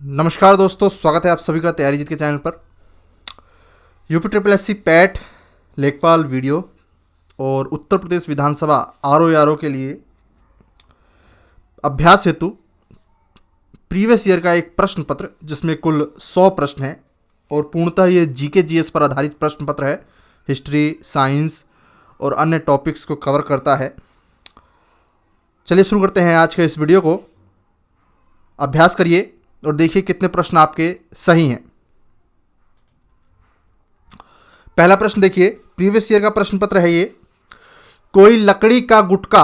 नमस्कार दोस्तों, स्वागत है आप सभी का तैयारी जीत के चैनल पर। UP triple S C PET लेखपाल वीडियो और उत्तर प्रदेश विधानसभा आरओ के लिए अभ्यास हेतु प्रीवियस ईयर का एक प्रश्न पत्र जिसमें कुल 100 प्रश्न हैं और पूर्णतः ये जीके जीएस पर आधारित प्रश्न पत्र है। हिस्ट्री, साइंस और अन्य टॉपिक्स को कवर करता है। चलिए शुरू करते हैं आज के इस वीडियो को। अभ्यास करिए और देखिए कितने प्रश्न आपके सही हैं। पहला प्रश्न देखिए, प्रीवियस ईयर का प्रश्न पत्र है ये। कोई लकड़ी का गुटका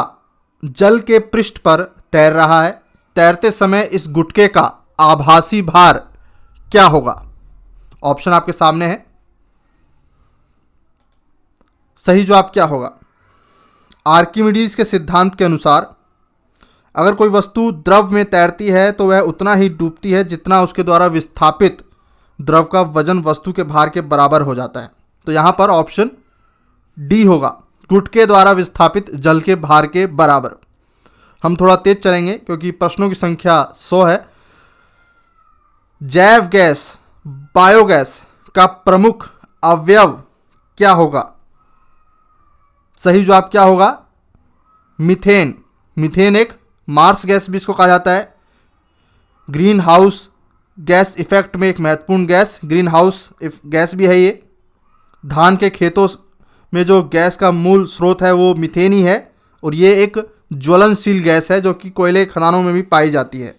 जल के पृष्ठ पर तैर रहा है। तैरते समय इस गुटके का आभासी भार क्या होगा? ऑप्शन आपके सामने है। सही जवाब क्या होगा? आर्किमिडीज के सिद्धांत के अनुसार अगर कोई वस्तु द्रव में तैरती है तो वह उतना ही डूबती है जितना उसके द्वारा विस्थापित द्रव का वजन वस्तु के भार के बराबर हो जाता है। तो यहां पर ऑप्शन डी होगा, गुटके द्वारा विस्थापित जल के भार के बराबर। हम थोड़ा तेज चलेंगे क्योंकि प्रश्नों की संख्या 100 है। जैव गैस बायोगैस का प्रमुख अवयव क्या होगा? सही जवाब क्या होगा? मीथेन। मीथेन एक मार्स गैस भी इसको कहा जाता है। ग्रीन हाउस गैस इफेक्ट में एक महत्वपूर्ण गैस ग्रीन हाउस गैस भी है ये। धान के खेतों में जो गैस का मूल स्रोत है वो मीथेन ही है और ये एक ज्वलनशील गैस है जो कि कोयले खदानों में भी पाई जाती है।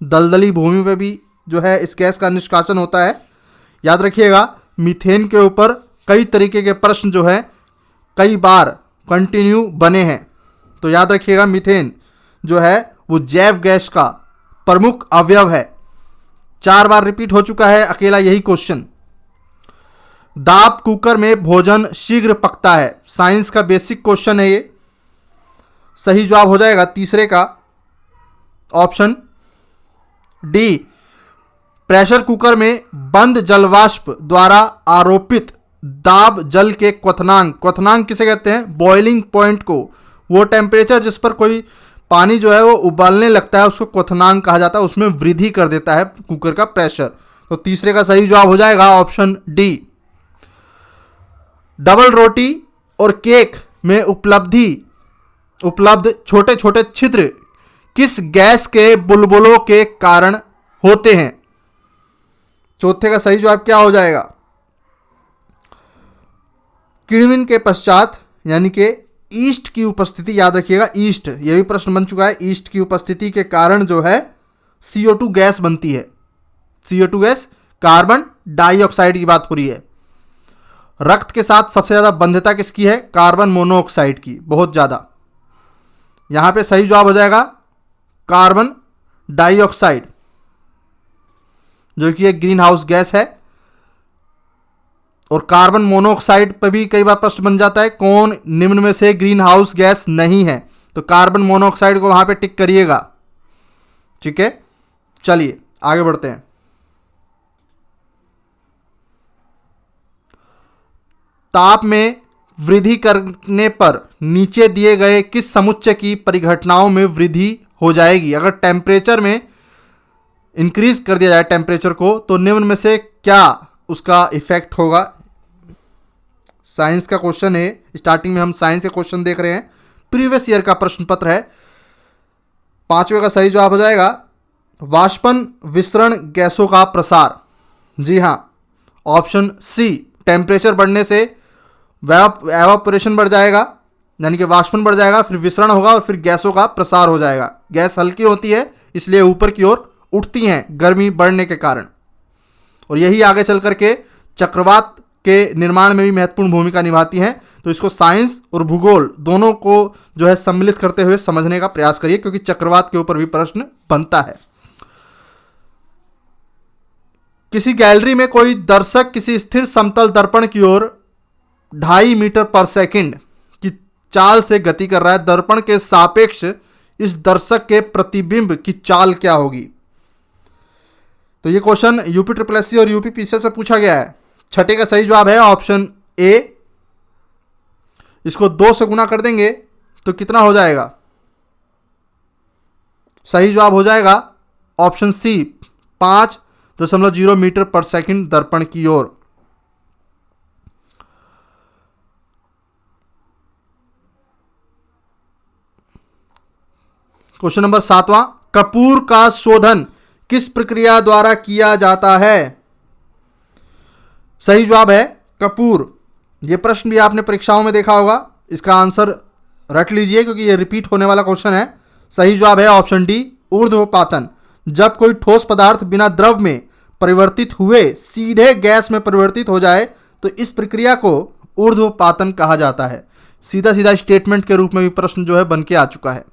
दलदली भूमि पे भी जो है इस गैस का निष्कासन होता है। याद रखिएगा, मीथेन के ऊपर कई तरीके के प्रश्न जो है कई बार कंटिन्यू बने हैं। तो याद रखिएगा, मीथेन जो है वो जैव गैस का प्रमुख अवयव है। 4 बार रिपीट हो चुका है अकेला यही क्वेश्चन। दाब कुकर में भोजन शीघ्र पकता है। साइंस का बेसिक क्वेश्चन है ये। सही जवाब हो जाएगा तीसरे का, ऑप्शन डी। प्रेशर कुकर में बंद जलवाष्प द्वारा आरोपित दाब जल के क्वथनांक किसे कहते हैं? बॉइलिंग पॉइंट को। वो टेम्परेचर जिस पर कोई पानी जो है वो उबालने लगता है उसको क्वथनांक कहा जाता है। उसमें वृद्धि कर देता है कुकर का प्रेशर। तो तीसरे का सही जवाब हो जाएगा ऑप्शन डी। डबल रोटी और केक में उपलब्ध छोटे छोटे छिद्र किस गैस के बुलबुलों के कारण होते हैं? चौथे का सही जवाब क्या हो जाएगा? किण्वन के पश्चात यानी कि ईस्ट की उपस्थिति। याद रखिएगा, ईस्ट, यह भी प्रश्न बन चुका है। ईस्ट की उपस्थिति के कारण जो है CO2 गैस बनती है। CO2 गैस कार्बन डाइऑक्साइड की बात हो रही है। रक्त के साथ सबसे ज्यादा बंधता किसकी है? कार्बन मोनोऑक्साइड की, बहुत ज्यादा। यहां पे सही जवाब हो जाएगा कार्बन डाइऑक्साइड, जो कि एक ग्रीन हाउस गैस है। और कार्बन मोनोऑक्साइड पर भी कई बार प्रश्न बन जाता है, कौन निम्न में से ग्रीन हाउस गैस नहीं है? तो कार्बन मोनोऑक्साइड को वहां पे टिक करिएगा। ठीक है, चलिए आगे बढ़ते हैं। ताप में वृद्धि करने पर नीचे दिए गए किस समुच्चय की परिघटनाओं में वृद्धि हो जाएगी? अगर टेम्परेचर में इंक्रीज कर दिया जाए टेम्परेचर को तो निम्न में से क्या उसका इफेक्ट होगा? साइंस का क्वेश्चन है। स्टार्टिंग में हम साइंस के क्वेश्चन देख रहे हैं। प्रीवियस ईयर का प्रश्न पत्र है। 5वें का सही जवाब हो जाएगा वाष्पन विसरण गैसों का प्रसार। जी हां, ऑप्शन सी। टेम्परेचर बढ़ने से एवापोरेशन बढ़ जाएगा, यानी कि वाष्पन बढ़ जाएगा, फिर विसरण होगा और फिर गैसों का प्रसार हो जाएगा। गैस हल्की होती है इसलिए ऊपर की ओर उठती हैं गर्मी बढ़ने के कारण, और यही आगे चल करके चक्रवात के निर्माण में भी महत्वपूर्ण भूमिका निभाती हैं। तो इसको साइंस और भूगोल दोनों को जो है सम्मिलित करते हुए समझने का प्रयास करिए, क्योंकि चक्रवात के ऊपर भी प्रश्न बनता है। किसी गैलरी में कोई दर्शक किसी स्थिर समतल दर्पण की ओर 2.5 मीटर पर सेकंड की चाल से गति कर रहा है। दर्पण के सापेक्ष इस दर्शक के प्रतिबिंब की चाल क्या होगी? तो ये question UP triple S C और यूपी पीसीएस से पूछा गया है। 6 का सही जवाब है ऑप्शन ए। इसको 2 से गुना कर देंगे तो कितना हो जाएगा? सही जवाब हो जाएगा ऑप्शन सी 5.0 मीटर पर सेकंड दर्पण की ओर। क्वेश्चन नंबर 7वां, कपूर का शोधन किस प्रक्रिया द्वारा किया जाता है? सही जवाब है कपूर। यह प्रश्न भी आपने परीक्षाओं में देखा होगा, इसका आंसर रट लीजिए क्योंकि यह रिपीट होने वाला क्वेश्चन है। सही जवाब है ऑप्शन डी, ऊर्ध्वपातन। जब कोई ठोस पदार्थ बिना द्रव में परिवर्तित हुए सीधे गैस में परिवर्तित हो जाए तो इस प्रक्रिया को ऊर्ध्वपातन कहा जाता है। सीधा सीधा स्टेटमेंट के रूप में भी प्रश्न जो है बन के आ चुका है।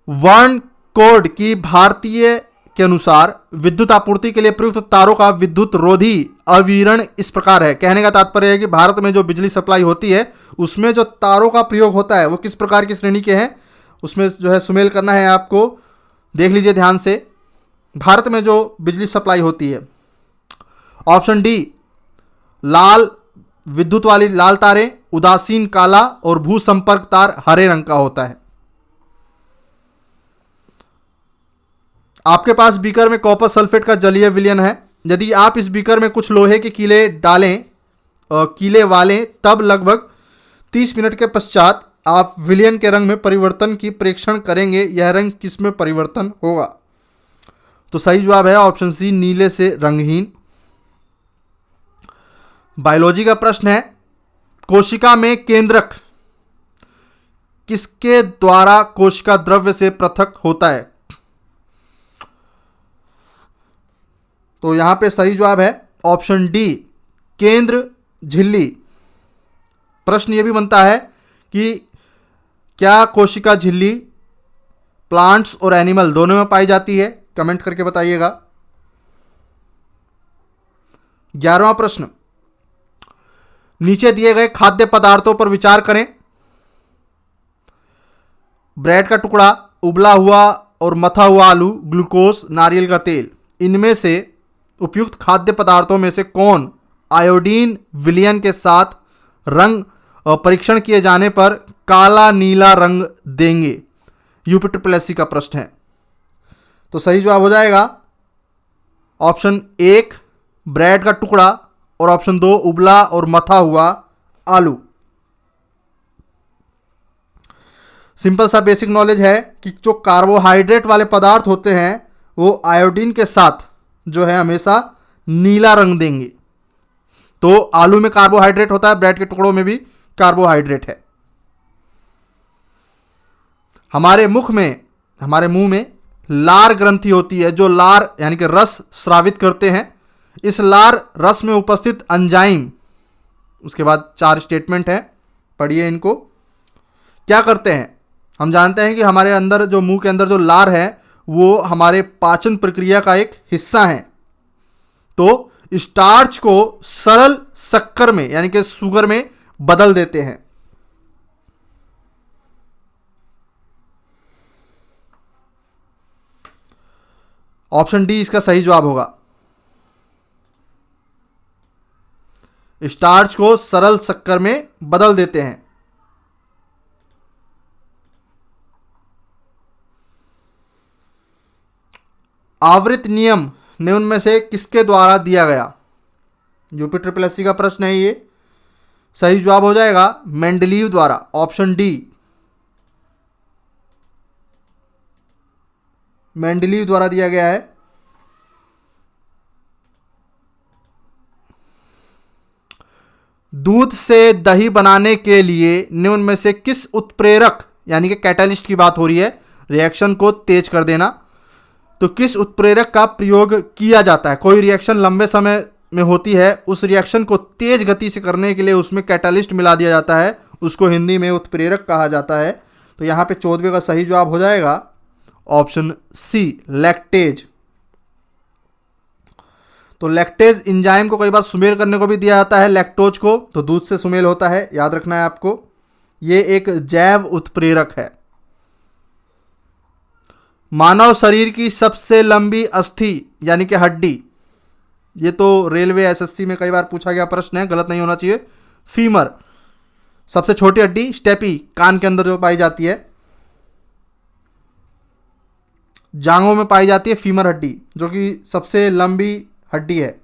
वर्ण कोड की भारतीय के अनुसार विद्युत आपूर्ति के लिए प्रयुक्त तारों का विद्युत रोधी अविरण इस प्रकार है। कहने का तात्पर्य है कि भारत में जो बिजली सप्लाई होती है उसमें जो तारों का प्रयोग होता है वो किस प्रकार की श्रेणी के हैं, उसमें जो है सुमेल करना है आपको। देख लीजिए ध्यान से, भारत में जो बिजली सप्लाई होती है, ऑप्शन डी लाल विद्युत वाली लाल तारें, उदासीन काला और भू संपर्क तार हरे रंग का होता है। आपके पास बीकर में कॉपर सल्फेट का जलीय विलयन है। यदि आप इस बीकर में कुछ लोहे के कीले डालें कीले वालें तब लगभग 30 मिनट के पश्चात आप विलयन के रंग में परिवर्तन की प्रेक्षण करेंगे। यह रंग किस में परिवर्तन होगा? तो सही जवाब है ऑप्शन सी, नीले से रंगहीन। बायोलॉजी का प्रश्न है, कोशिका में केंद्रक किसके द्वारा कोशिका द्रव्य से पृथक होता है? तो यहां पे सही जवाब है ऑप्शन डी, केंद्र झिल्ली। प्रश्न यह भी बनता है कि क्या कोशिका झिल्ली प्लांट्स और एनिमल दोनों में पाई जाती है? कमेंट करके बताइएगा। 11वां प्रश्न, नीचे दिए गए खाद्य पदार्थों पर विचार करें। ब्रेड का टुकड़ा, उबला हुआ और मथा हुआ आलू, ग्लूकोज, नारियल का तेल। इनमें से उपयुक्त खाद्य पदार्थों में से कौन आयोडीन विलयन के साथ रंग परीक्षण किए जाने पर काला नीला रंग देंगे? यूपीट्रिपल का प्रश्न है। तो सही जवाब हो जाएगा ऑप्शन 1 ब्रेड का टुकड़ा और ऑप्शन 2 उबला और मथा हुआ आलू। सिंपल सा बेसिक नॉलेज है कि जो कार्बोहाइड्रेट वाले पदार्थ होते हैं वो आयोडीन के साथ जो है हमेशा नीला रंग देंगे। तो आलू में कार्बोहाइड्रेट होता है, ब्रेड के टुकड़ों में भी कार्बोहाइड्रेट है। हमारे मुंह में लार ग्रंथि होती है जो लार यानी कि रस स्रावित करते हैं। इस लार रस में उपस्थित एंजाइम, उसके बाद 4 स्टेटमेंट है, पढ़िए इनको। क्या करते हैं? हम जानते हैं कि हमारे अंदर जो मुंह के अंदर जो लार है वो हमारे पाचन प्रक्रिया का एक हिस्सा है। तो स्टार्च को सरल शक्कर में यानी कि शुगर में बदल देते हैं। ऑप्शन डी इसका सही जवाब होगा। स्टार्च को सरल शक्कर में बदल देते हैं। आवृत नियम निम्न में से किसके द्वारा दिया गया? यूपीट्रिपल का प्रश्न है ये। सही जवाब हो जाएगा मेंडलीव द्वारा, ऑप्शन डी, मेंडलीव द्वारा दिया गया है। दूध से दही बनाने के लिए निम्न में से किस उत्प्रेरक यानी कि कैटालिस्ट की बात हो रही है, रिएक्शन को तेज कर देना, तो किस उत्प्रेरक का प्रयोग किया जाता है? कोई रिएक्शन लंबे समय में होती है, उस रिएक्शन को तेज गति से करने के लिए उसमें कैटालिस्ट मिला दिया जाता है, उसको हिंदी में उत्प्रेरक कहा जाता है। तो यहाँ पे 14वें का सही जवाब हो जाएगा ऑप्शन सी, लैक्टेज। तो लैक्टेज एंजाइम को कई बार सुमेल करने को भी दिया जाता है, लैक्टोज को, तो दूध से सुमेल होता है, याद रखना है आपको। ये एक जैव उत्प्रेरक है। मानव शरीर की सबसे लंबी अस्थि यानी कि हड्डी, ये तो रेलवे एसएससी में कई बार पूछा गया प्रश्न है, गलत नहीं होना चाहिए। फीमर, सबसे छोटी हड्डी स्टेपी, कान के अंदर जो पाई जाती है। जांघों में पाई जाती है फीमर हड्डी, जो कि सबसे लंबी हड्डी है।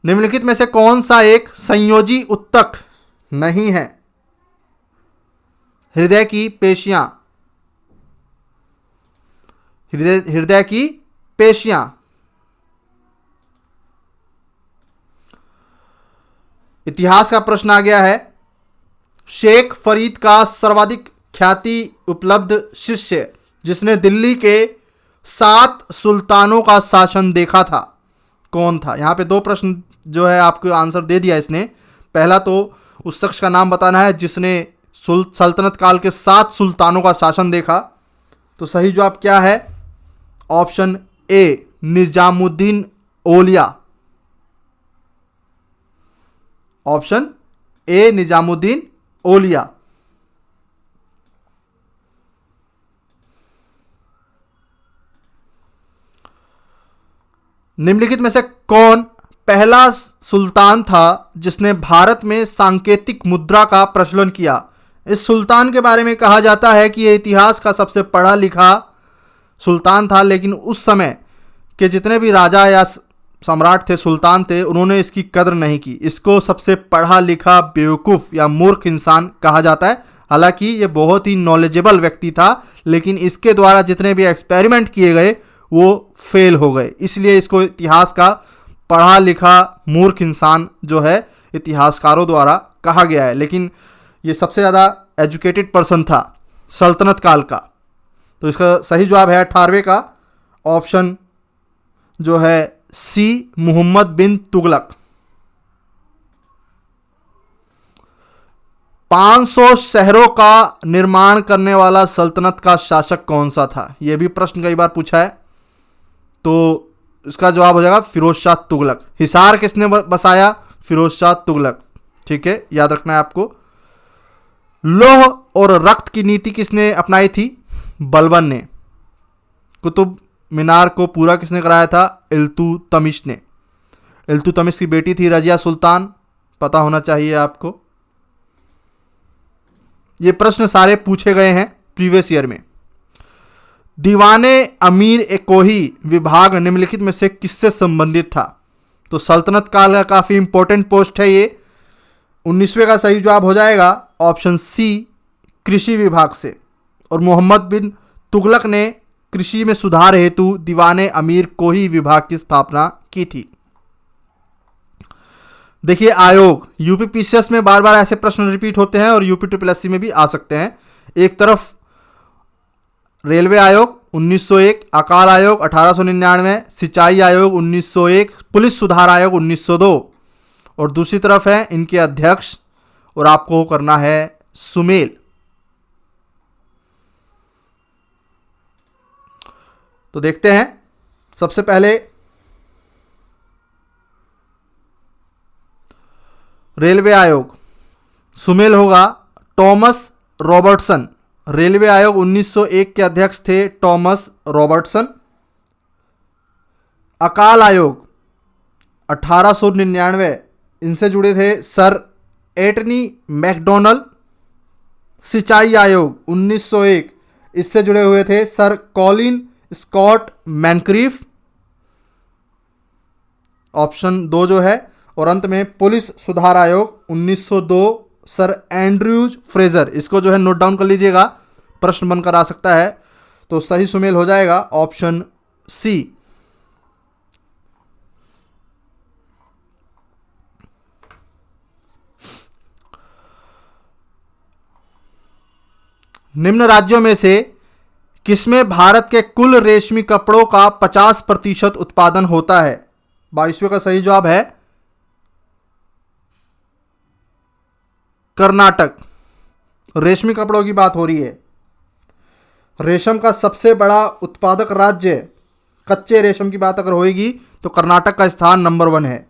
निम्नलिखित में से कौन सा एक संयोजी उत्तक नहीं है? हृदय की पेशियां, हृदय की पेशियां। इतिहास का प्रश्न आ गया है। शेख फरीद का सर्वाधिक ख्याति उपलब्ध शिष्य जिसने दिल्ली के 7 सुल्तानों का शासन देखा था, कौन था? यहां पे 2 प्रश्न जो है आपको आंसर दे दिया इसने। पहला तो उस शख्स का नाम बताना है जिसने सल्तनत काल के 7 सुल्तानों का शासन देखा। तो सही जवाब क्या है? Option A, Nizamuddin Auliya. Option A, Nizamuddin Auliya. निम्नलिखित में से कौन पहला सुल्तान था जिसने भारत में सांकेतिक मुद्रा का प्रचलन किया? इस सुल्तान के बारे में कहा जाता है कि यह इतिहास का सबसे पढ़ा लिखा सुल्तान था, लेकिन उस समय के जितने भी राजा या सम्राट थे, सुल्तान थे, उन्होंने इसकी कदर नहीं की। इसको सबसे पढ़ा लिखा बेवकूफ़ या मूर्ख इंसान कहा जाता है। हालांकि ये बहुत ही नॉलेजेबल व्यक्ति था, लेकिन इसके द्वारा जितने भी एक्सपेरिमेंट किए गए वो फेल हो गए, इसलिए इसको इतिहास का पढ़ा लिखा मूर्ख इंसान जो है इतिहासकारों द्वारा कहा गया है। लेकिन ये सबसे ज़्यादा एजुकेटेड पर्सन था सल्तनत काल का। तो इसका सही जवाब है 18वें का ऑप्शन जो है सी, मुहम्मद बिन तुगलक। 500 शहरों का निर्माण करने वाला सल्तनत का शासक कौन सा था? यह भी प्रश्न कई बार पूछा है। तो इसका जवाब हो जाएगा फिरोज शाह तुगलक। हिसार किसने बसाया? फिरोज शाह तुगलक। ठीक है, याद रखना है आपको। लौह और रक्त की नीति किसने अपनाई थी? बलबन ने। कुतुब मीनार को पूरा किसने कराया था? इल्तुतमिश ने। इल्तुतमिश की बेटी थी रजिया सुल्तान, पता होना चाहिए आपको। ये प्रश्न सारे पूछे गए हैं प्रीवियस ईयर में। दीवाने अमीर ए कोही विभाग निम्नलिखित में से किससे संबंधित था? तो सल्तनत काल का काफी इंपॉर्टेंट पोस्ट है ये। 19वें का सही जवाब हो जाएगा ऑप्शन सी, कृषि विभाग से। और मोहम्मद बिन तुगलक ने कृषि में सुधार हेतु दीवाने अमीर कोही विभाग की स्थापना की थी। देखिए आयोग, यूपीपीसीएस में बार बार ऐसे प्रश्न रिपीट होते हैं और यूपीट्रिपलएससी में भी आ सकते हैं। एक तरफ रेलवे आयोग 1901, अकाल आयोग 1899, सिंचाई आयोग 1901, पुलिस सुधार आयोग 1902, और दूसरी तरफ है इनके अध्यक्ष, और आपको करना है सुमेल। तो देखते हैं। सबसे पहले रेलवे आयोग, सुमेल होगा टॉमस रॉबर्टसन। रेलवे आयोग 1901 के अध्यक्ष थे टॉमस रॉबर्टसन। अकाल आयोग 1899, इनसे जुड़े थे सर एंटनी मैकडोनल्ड। सिंचाई आयोग 1901, इससे जुड़े हुए थे सर कॉलिन स्कॉट मैनक्रीफ, ऑप्शन 2 जो है। और अंत में पुलिस सुधार आयोग 1902, सर एंड्रयूज फ्रेजर। इसको जो है नोट डाउन कर लीजिएगा, प्रश्न बनकर आ सकता है। तो सही सुमेल हो जाएगा ऑप्शन सी। निम्न राज्यों में से किसमें भारत के कुल रेशमी कपड़ों का 50% उत्पादन होता है? 22वें का सही जवाब है कर्नाटक। रेशमी कपड़ों की बात हो रही है। रेशम का सबसे बड़ा उत्पादक राज्य, कच्चे रेशम की बात अगर होगी तो कर्नाटक का स्थान नंबर 1 है।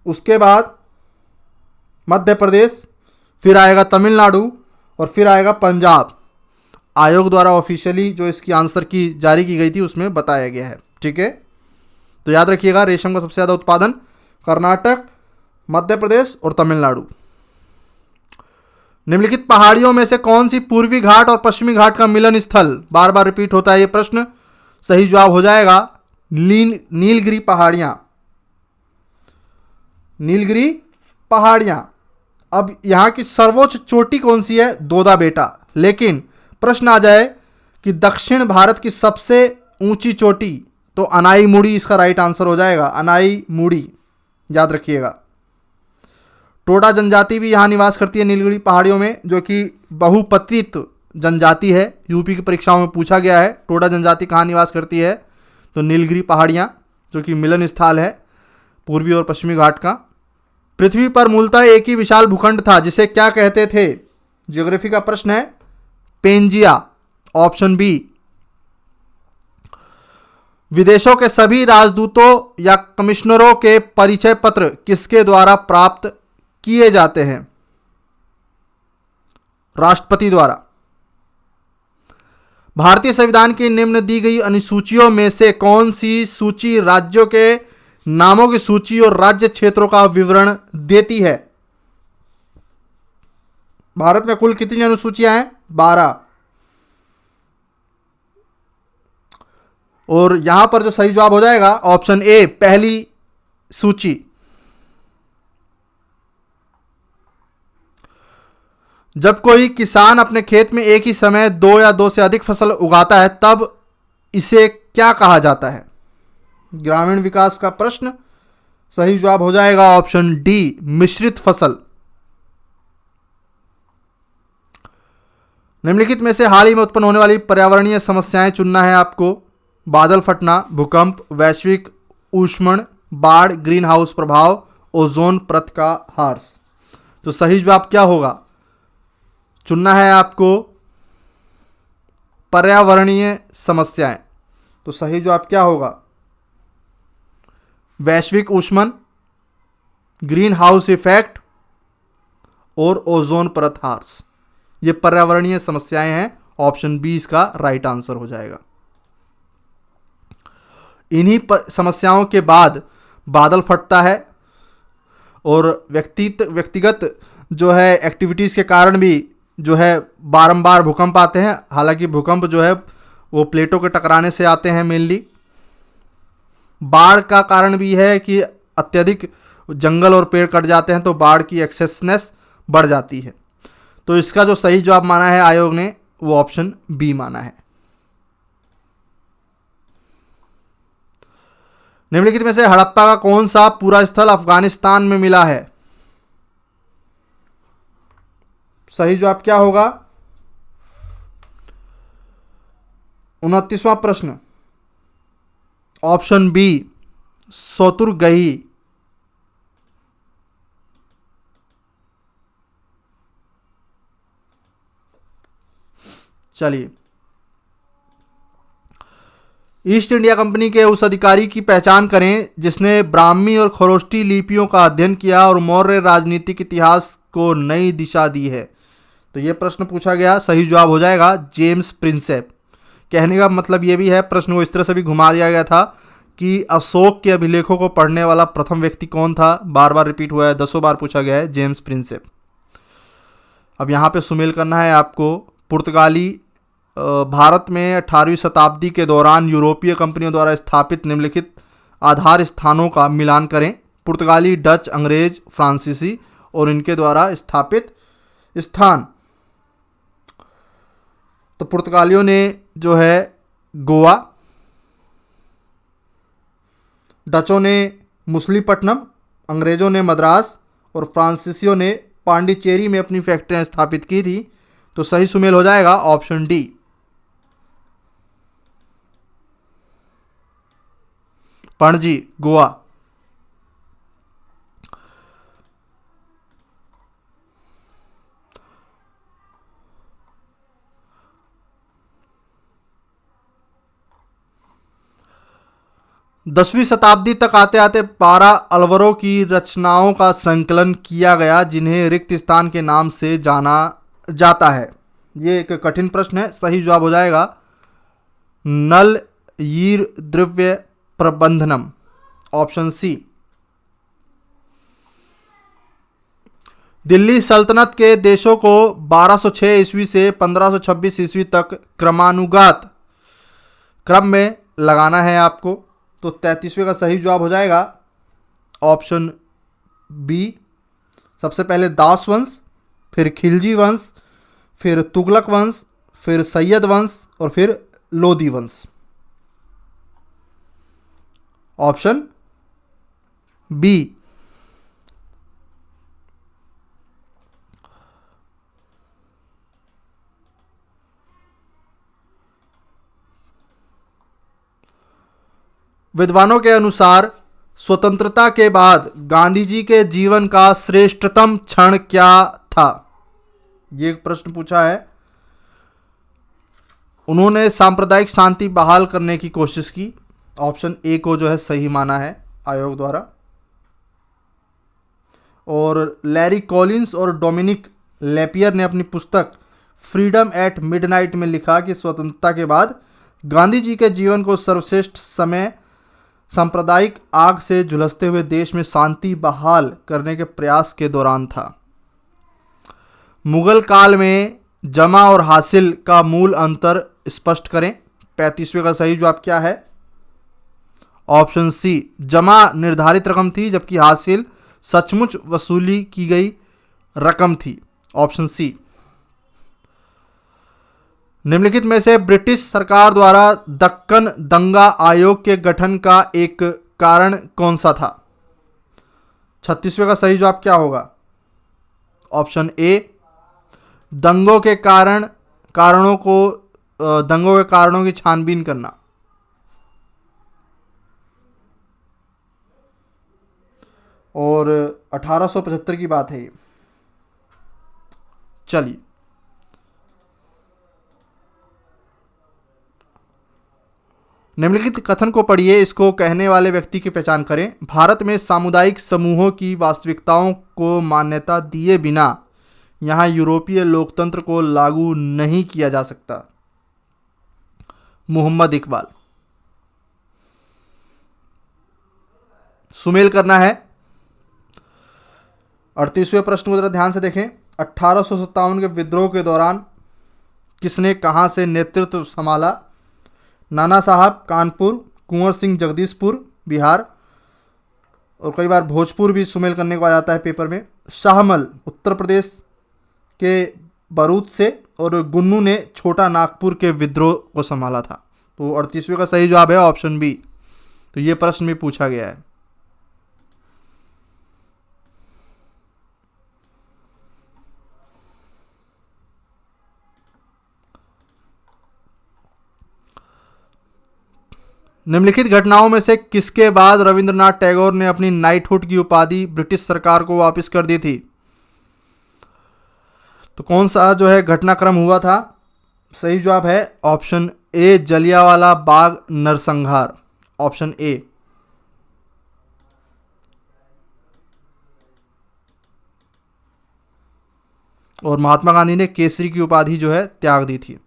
उसके बाद मध्य प्रदेश, फिर आएगा तमिलनाडु, और फिर आएगा पंजाब। आयोग द्वारा ऑफिशियली जो इसकी आंसर की जारी की गई थी उसमें बताया गया है। ठीक है, तो याद रखिएगा रेशम का सबसे ज़्यादा उत्पादन कर्नाटक, मध्य प्रदेश और तमिलनाडु। निम्नलिखित पहाड़ियों में से कौन सी पूर्वी घाट और पश्चिमी घाट का मिलन स्थल, बार बार रिपीट होता है ये प्रश्न, सही जवाब हो जाएगा नीलगिरी पहाड़ियां। नीलगिरी पहाड़ियां। अब यहां की सर्वोच्च चोटी कौन सी है, दोदा बेटा। लेकिन प्रश्न आ जाए कि दक्षिण भारत की सबसे ऊंची चोटी, तो अनाई मुड़ी इसका राइट आंसर हो जाएगा, अनाई मुड़ी, याद रखिएगा। टोडा जनजाति भी यहां निवास करती है नीलगिरी पहाड़ियों में, जो कि बहुपतित जनजाति है। यूपी की परीक्षाओं में पूछा गया है टोडा जनजाति कहाँ निवास करती है, तो नीलगिरी पहाड़ियां, जो कि मिलन स्थल है पूर्वी और पश्चिमी घाट का। पृथ्वी पर मूलतः एक ही विशाल भूखंड था, जिसे क्या कहते थे, ज्योग्राफी का प्रश्न है, पेंजिया, ऑप्शन बी। विदेशों के सभी राजदूतों या कमिश्नरों के परिचय पत्र किसके द्वारा प्राप्त किए जाते हैं, राष्ट्रपति द्वारा। भारतीय संविधान की निम्न दी गई अनुसूचियों में से कौन सी सूची राज्यों के नामों की सूची और राज्य क्षेत्रों का विवरण देती है। भारत में कुल कितनी अनुसूचियां हैं, 12। और यहां पर जो सही जवाब हो जाएगा ऑप्शन ए, पहली सूची। जब कोई किसान अपने खेत में एक ही समय 2 या 2 से अधिक फसल उगाता है, तब इसे क्या कहा जाता है, ग्रामीण विकास का प्रश्न, सही जवाब हो जाएगा ऑप्शन डी, मिश्रित फसल। निम्नलिखित में से हाल ही में उत्पन्न होने वाली पर्यावरणीय समस्याएं चुनना है आपको। बादल फटना, भूकंप, वैश्विक ऊष्मण, बाढ़, ग्रीन हाउस प्रभाव, ओजोन परत का ह्रास। तो सही जवाब क्या होगा, चुनना है आपको पर्यावरणीय समस्याएं। तो सही जवाब क्या होगा, वैश्विक ऊष्मन, ग्रीन हाउस इफेक्ट और ओजोन परत ह्रास, ये पर्यावरणीय समस्याएं हैं। ऑप्शन बी इसका राइट आंसर हो जाएगा। इन्हीं समस्याओं के बाद बादल फटता है और व्यक्तिगत जो है एक्टिविटीज़ के कारण भी जो है बारंबार भूकंप आते हैं। हालांकि भूकंप जो है वो प्लेटों के टकराने से आते हैं मेनली। बाढ़ का कारण भी है कि अत्यधिक जंगल और पेड़ कट जाते हैं तो बाढ़ की एक्सेसनेस बढ़ जाती है। तो इसका जो सही जवाब माना है आयोग ने, वो ऑप्शन बी माना है। निम्नलिखित में से हड़प्पा का कौन सा पूरा स्थल अफगानिस्तान में मिला है, सही जवाब क्या होगा, 29वां प्रश्न, ऑप्शन बी, सोतुरगही। चलिए, ईस्ट इंडिया कंपनी के उस अधिकारी की पहचान करें जिसने ब्राह्मी और खरोष्टी लिपियों का अध्ययन किया और मौर्य राजनीतिक इतिहास को नई दिशा दी है। तो यह प्रश्न पूछा गया, सही जवाब हो जाएगा जेम्स प्रिंसेप। कहने का मतलब ये भी है, प्रश्न को इस तरह से भी घुमा दिया गया था कि अशोक के अभिलेखों को पढ़ने वाला प्रथम व्यक्ति कौन था, बार बार रिपीट हुआ है, 10 बार पूछा गया है, जेम्स प्रिंसेप। अब यहाँ पे सुमेल करना है आपको। पुर्तगाली भारत में 18वीं शताब्दी के दौरान यूरोपीय कंपनियों द्वारा स्थापित निम्नलिखित आधार स्थानों का मिलान करें। पुर्तगाली, डच, अंग्रेज, फ्रांसीसी और इनके द्वारा स्थापित स्थान। तो पुर्तगालियों ने जो है गोवा, डचों ने मुसलीपट्टनम, अंग्रेजों ने मद्रास और फ्रांसीसियों ने पांडिचेरी में अपनी फैक्ट्रियां स्थापित की थी। तो सही सुमेल हो जाएगा ऑप्शन डी, पणजी, गोवा। दसवीं शताब्दी तक आते आते 12 अलवरों की रचनाओं का संकलन किया गया जिन्हें रिक्त स्थान के नाम से जाना जाता है। ये एक कठिन प्रश्न है, सही जवाब हो जाएगा नल यीर द्रव्य प्रबंधनम, ऑप्शन सी। दिल्ली सल्तनत के देशों को 1206 ईस्वी से 1526 ईस्वी तक क्रमानुगत क्रम में लगाना है आपको। तो 33वें का सही जवाब हो जाएगा ऑप्शन बी। सबसे पहले दास वंश, फिर खिलजी वंश, फिर तुगलक वंश, फिर सैयद वंश और फिर लोदी वंश। Option B. विद्वानों के अनुसार स्वतंत्रता के बाद गांधी जी के जीवन का श्रेष्ठतम क्षण क्या था? ये एक प्रश्न पूछा है। उन्होंने सांप्रदायिक शांति बहाल करने की कोशिश की। ऑप्शन ए को जो है सही माना है आयोग द्वारा। और लैरी कॉलिंस और डोमिनिक लेपियर ने अपनी पुस्तक फ्रीडम एट मिडनाइट में लिखा कि स्वतंत्रता के बाद गांधी जी के जीवन को सर्वश्रेष्ठ समय सांप्रदायिक आग से झुलसते हुए देश में शांति बहाल करने के प्रयास के दौरान था। मुगल काल में जमा और हासिल का मूल अंतर स्पष्ट करें। 35वें का सही जवाब क्या है? Option C. जमा निर्धारित रकम थी जबकि हासिल सचमुच वसूली की गई रकम थी। Option C. निम्नलिखित में से ब्रिटिश सरकार द्वारा दक्कन दंगा आयोग के गठन का एक कारण कौन सा था? 36वें का सही जवाब क्या होगा? Option A. दंगों के कारणों की छानबीन करना। और 1875 की बात है ये। चलिए, निम्नलिखित कथन को पढ़िए, इसको कहने वाले व्यक्ति की पहचान करें। भारत में सामुदायिक समूहों की वास्तविकताओं को मान्यता दिए बिना यहाँ यूरोपीय लोकतंत्र को लागू नहीं किया जा सकता। मोहम्मद इकबाल। सुमेल करना है। 38वें प्रश्न को जरा ध्यान से देखें। 1857 के विद्रोह के दौरान किसने कहां से नेतृत्व संभाला? नाना साहब कानपुर, कुंवर सिंह जगदीशपुर बिहार, और कई बार भोजपुर भी सुमेल करने को आ जाता है पेपर में। शाहमल उत्तर प्रदेश के बरूद से, और गुन्नू ने छोटा नागपुर के विद्रोह को संभाला था। तो 38वें का सही जवाब है ऑप्शन बी। तो ये प्रश्न भी पूछा गया है। निम्नलिखित घटनाओं में से किसके बाद रविंद्रनाथ टैगोर ने अपनी नाइटहुड की उपाधि ब्रिटिश सरकार को वापस कर दी थी? तो कौन सा जो है घटनाक्रम हुआ था? सही जवाब है ऑप्शन ए, जलियांवाला बाग नरसंहार। Option A. और महात्मा गांधी ने केसरी की उपाधि जो है त्याग दी थी।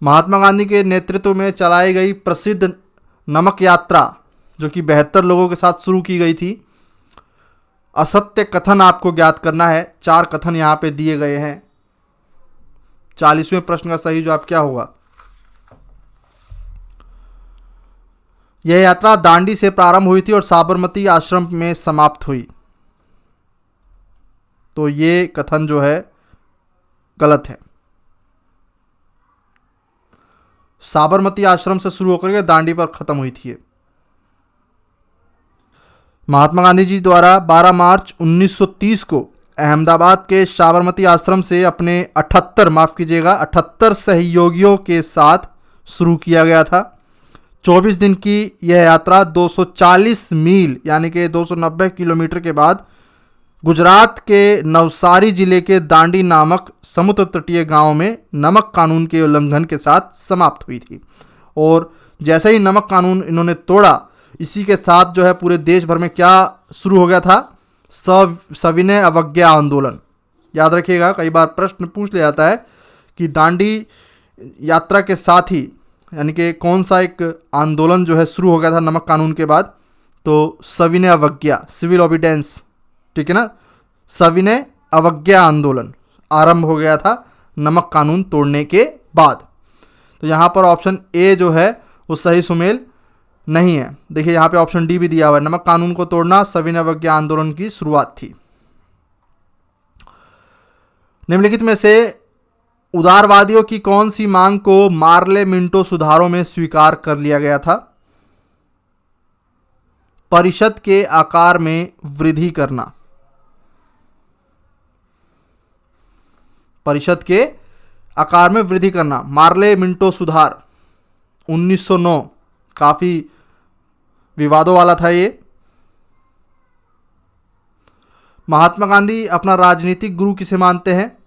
महात्मा गांधी के नेतृत्व में चलाई गई प्रसिद्ध नमक यात्रा, जो कि 72 लोगों के साथ शुरू की गई थी, असत्य कथन आपको ज्ञात करना है। 4 कथन यहां पे दिए गए हैं। 40वें प्रश्न का सही जवाब क्या होगा? यह यात्रा दांडी से प्रारंभ हुई थी और साबरमती आश्रम में समाप्त हुई। तो ये कथन जो है गलत है। साबरमती आश्रम से शुरू होकर के दांडी पर खत्म हुई थी। महात्मा गांधी जी द्वारा 12 मार्च 1930 को अहमदाबाद के साबरमती आश्रम से अपने 78 सहयोगियों के साथ शुरू किया गया था। 24 दिन की यह यात्रा 240 मील यानी कि 290 किलोमीटर के बाद गुजरात के नवसारी जिले के दांडी नामक समुद्र तटीय गांव में नमक कानून के उल्लंघन के साथ समाप्त हुई थी। और जैसे ही नमक कानून इन्होंने तोड़ा, इसी के साथ जो है पूरे देश भर में क्या शुरू हो गया था? सविनय अवज्ञा आंदोलन। याद रखिएगा, कई बार प्रश्न पूछ लिया जाता है कि दांडी यात्रा के साथ ही यानी कि कौन सा एक आंदोलन जो है शुरू हो गया था नमक कानून के बाद? तो सविनय अवज्ञा, सिविल ओबिडेंस, ठीक है ना। सविनय अवज्ञा आंदोलन आरंभ हो गया था नमक कानून तोड़ने के बाद। तो यहाँ पर ऑप्शन ए जो है वो सही सुमेल नहीं है। देखिए यहाँ पे ऑप्शन डी भी दिया हुआ है, नमक कानून को तोड़ना सविनय अवज्ञा आंदोलन की शुरुआत थी। निम्नलिखित में से उदारवादियों की कौन सी मांग को मार्ले मिंटो सुधारों में स्वीकार कर लिया गया था? परिषद के आकार में वृद्धि करना, परिषद के आकार में वृद्धि करना, मार्ले मिंटो सुधार 1909, काफी विवादों वाला था ये। महात्मा गांधी अपना राजनीतिक गुरु किसे मानते हैं?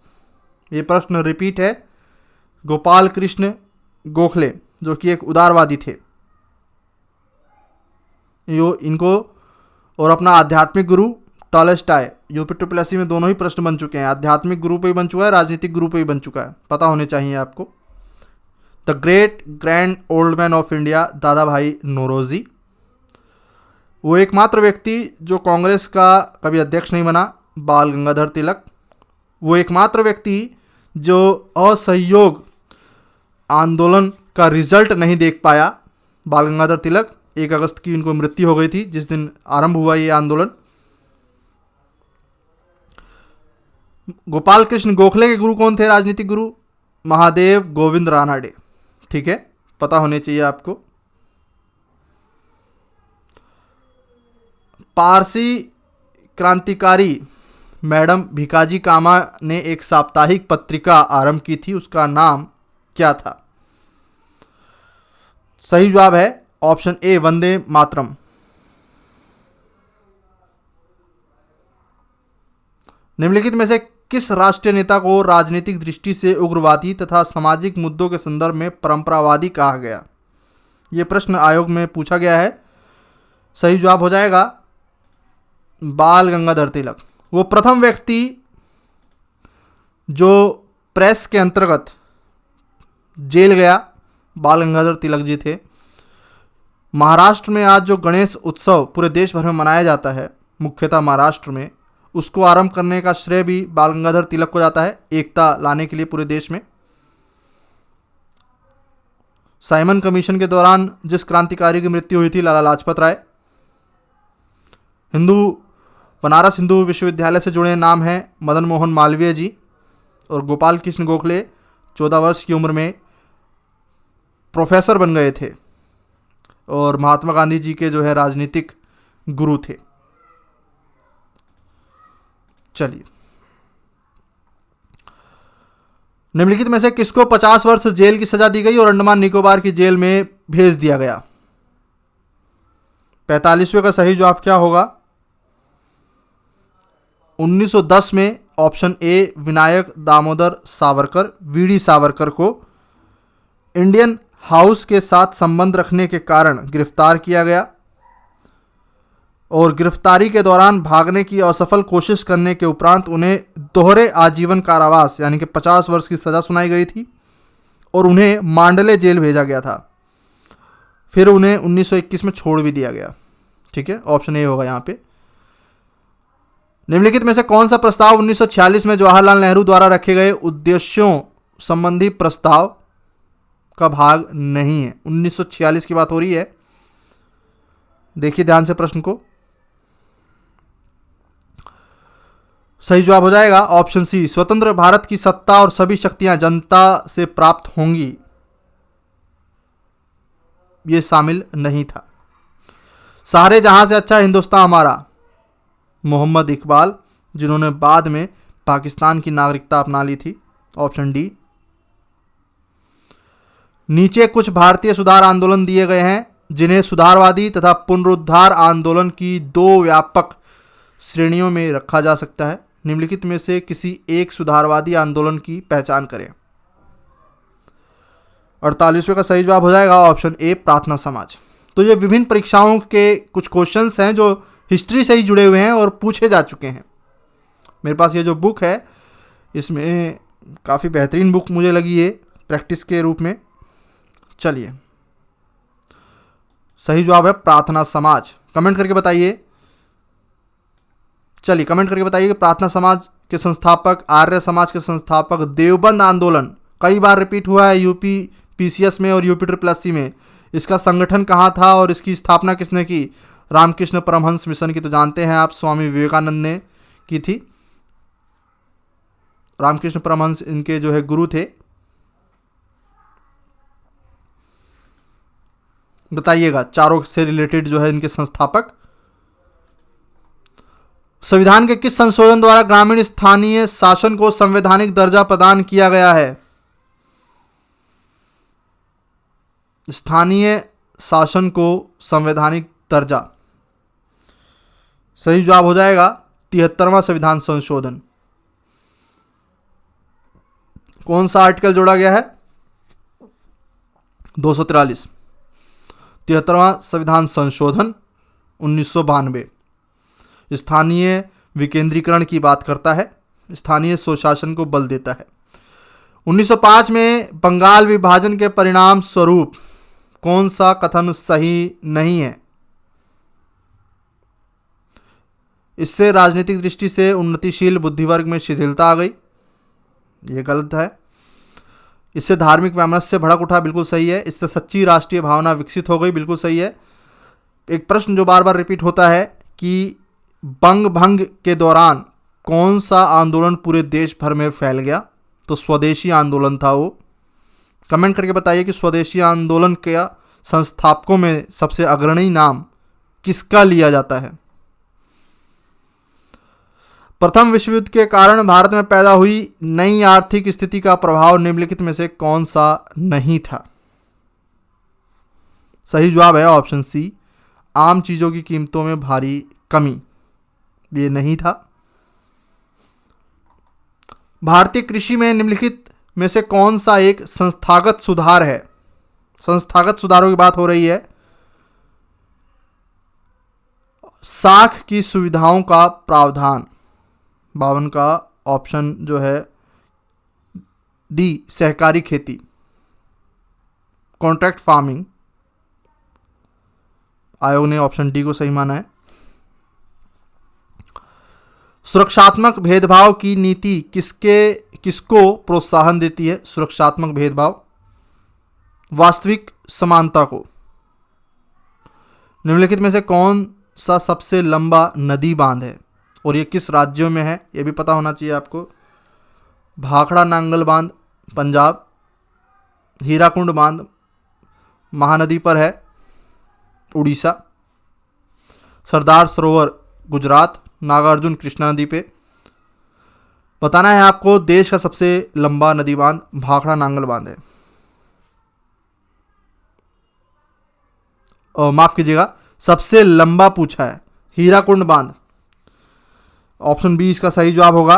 ये प्रश्न रिपीट है। गोपाल कृष्ण गोखले जो कि एक उदारवादी थे, इनको, और अपना आध्यात्मिक गुरु टॉलस्टॉय। यूपी में दोनों ही प्रश्न बन चुके हैं, आध्यात्मिक गुरु पे ही बन चुका है, राजनीतिक गुरु पे ही बन चुका है, पता होने चाहिए आपको। The great grand old man of India दादा भाई नौरोजी, वो एकमात्र व्यक्ति जो कांग्रेस का कभी अध्यक्ष नहीं बना, बाल गंगाधर तिलक। वो एकमात्र व्यक्ति जो असहयोग आंदोलन का रिजल्ट नहीं देख पाया, बाल गंगाधर तिलक। 1 अगस्त की उनको मृत्यु हो गई थी जिस दिन आरंभ हुआ ये आंदोलन। गोपाल कृष्ण गोखले के गुरु कौन थे? राजनीतिक गुरु महादेव गोविंद रानाडे, ठीक है, पता होने चाहिए आपको। पारसी क्रांतिकारी मैडम भिकाजी कामा ने एक साप्ताहिक पत्रिका आरंभ की थी, उसका नाम क्या था? सही जवाब है ऑप्शन ए वंदे मातरम। निम्नलिखित में से किस राष्ट्रीय नेता को राजनीतिक दृष्टि से उग्रवादी तथा सामाजिक मुद्दों के संदर्भ में परंपरावादी कहा गया? यह प्रश्न आयोग में पूछा गया है। सही जवाब हो जाएगा बाल गंगाधर तिलक। वो प्रथम व्यक्ति जो प्रेस के अंतर्गत जेल गया, बाल गंगाधर तिलक जी थे। महाराष्ट्र में आज जो गणेश उत्सव पूरे देश भर में मनाया जाता है, मुख्यतः महाराष्ट्र में, उसको आरंभ करने का श्रेय भी बाल गंगाधर तिलक को जाता है, एकता लाने के लिए पूरे देश में। साइमन कमीशन के दौरान जिस क्रांतिकारी की मृत्यु हुई थी, लाला लाजपत राय। बनारस हिंदू विश्वविद्यालय से जुड़े नाम हैं मदन मोहन मालवीय जी, और गोपाल कृष्ण गोखले 14 वर्ष की उम्र में प्रोफेसर बन गए थे और महात्मा गांधी जी के जो है राजनीतिक गुरु थे। चलिए, निम्नलिखित में से किसको 50 वर्ष जेल की सजा दी गई और अंडमान निकोबार की जेल में भेज दिया गया? 45वें का सही जवाब क्या होगा? 1910 में option A Vinayak Damodar Savarkar, VD Savarkar को इंडियन हाउस के साथ संबंध रखने के कारण गिरफ्तार किया गया और गिरफ्तारी के दौरान भागने की असफल कोशिश करने के उपरांत उन्हें दोहरे आजीवन कारावास यानी कि 50 वर्ष की सज़ा सुनाई गई थी और उन्हें मांडले जेल भेजा गया था। फिर उन्हें 1921 में छोड़ भी दिया गया। ठीक है, ऑप्शन ए होगा यहाँ पे। निम्नलिखित में से कौन सा प्रस्ताव 1946 में जवाहरलाल नेहरू द्वारा रखे गए उद्देश्यों संबंधी प्रस्ताव का भाग नहीं है? 1946 की बात हो रही है, देखिए ध्यान से प्रश्न को। सही जवाब हो जाएगा ऑप्शन सी, स्वतंत्र भारत की सत्ता और सभी शक्तियां जनता से प्राप्त होंगी, यह शामिल नहीं था। सारे जहां से अच्छा हिंदुस्तान हमारा, मोहम्मद इकबाल, जिन्होंने बाद में पाकिस्तान की नागरिकता अपना ली थी, ऑप्शन डी। नीचे कुछ भारतीय सुधार आंदोलन दिए गए हैं जिन्हें सुधारवादी तथा पुनरुद्धार आंदोलन की दो व्यापक श्रेणियों में रखा जा सकता है। निम्नलिखित में से किसी एक सुधारवादी आंदोलन की पहचान करें। 48वें का सही जवाब हो जाएगा ऑप्शन ए, प्रार्थना समाज। तो ये विभिन्न परीक्षाओं के कुछ क्वेश्चंस हैं जो हिस्ट्री से ही जुड़े हुए हैं और पूछे जा चुके हैं। मेरे पास ये जो बुक है इसमें काफ़ी बेहतरीन बुक मुझे लगी है प्रैक्टिस के रूप में। चलिए, सही जवाब है प्रार्थना समाज। कमेंट करके बताइए, चलिए कमेंट करके बताइए कि प्रार्थना समाज के संस्थापक, आर्य समाज के संस्थापक, देवबंद आंदोलन कई बार रिपीट हुआ है यूपी पीसीएस में और यूपी ट्रिपल एससी में। इसका संगठन कहाँ था और इसकी स्थापना किसने की? रामकृष्ण परमहंस मिशन की तो जानते हैं आप, स्वामी विवेकानंद ने की थी। रामकृष्ण परमहंस इनके जो है गुरु थे। बताइएगा चारों से रिलेटेड जो है इनके संस्थापक। संविधान के किस संशोधन द्वारा ग्रामीण स्थानीय शासन को संवैधानिक दर्जा प्रदान किया गया है? स्थानीय शासन को संवैधानिक दर्जा, सही जवाब हो जाएगा 73वां संविधान संशोधन। कौन सा आर्टिकल जोड़ा गया है? 243। 73वां संविधान संशोधन 1992 स्थानीय विकेंद्रीकरण की बात करता है, स्थानीय स्वशासन को बल देता है। 1905 में बंगाल विभाजन के परिणाम स्वरूप कौन सा कथन सही नहीं है? इससे राजनीतिक दृष्टि से उन्नतिशील बुद्धिवर्ग में शिथिलता आ गई, यह गलत है। इससे धार्मिक वैमनस्य भड़क उठा, बिल्कुल सही है। इससे सच्ची राष्ट्रीय भावना विकसित हो गई, बिल्कुल सही है। एक प्रश्न जो बार बार रिपीट होता है कि बंग भंग के दौरान कौन सा आंदोलन पूरे देश भर में फैल गया? तो स्वदेशी आंदोलन था वो। कमेंट करके बताइए कि स्वदेशी आंदोलन के संस्थापकों में सबसे अग्रणी नाम किसका लिया जाता है? प्रथम विश्व युद्ध के कारण भारत में पैदा हुई नई आर्थिक स्थिति का प्रभाव निम्नलिखित में से कौन सा नहीं था? सही जवाब है ऑप्शन सी, आम चीजों की कीमतों में भारी कमी। ये नहीं था। भारतीय कृषि में निम्नलिखित में से कौन सा एक संस्थागत सुधार है? संस्थागत सुधारों की बात हो रही है। साख की सुविधाओं का प्रावधान, 52 का ऑप्शन जो है डी, सहकारी खेती, कॉन्ट्रैक्ट फार्मिंग। आयोग ने ऑप्शन डी को सही माना है। सुरक्षात्मक भेदभाव की नीति किसको प्रोत्साहन देती है? सुरक्षात्मक भेदभाव, वास्तविक समानता को। निम्नलिखित में से कौन सा सबसे लंबा नदी बांध है और ये किस राज्यों में है? ये भी पता होना चाहिए आपको। भाखड़ा नांगल बांध पंजाब, हीराकुंड बांध महानदी पर है उड़ीसा, सरदार सरोवर गुजरात, नागार्जुन कृष्णा नदी पे। बताना है आपको देश का सबसे लंबा नदी बांध भाखड़ा नांगल बांध है। माफ कीजिएगा, सबसे लंबा पूछा है हीराकुंड बांध। ऑप्शन बी इसका सही जवाब होगा।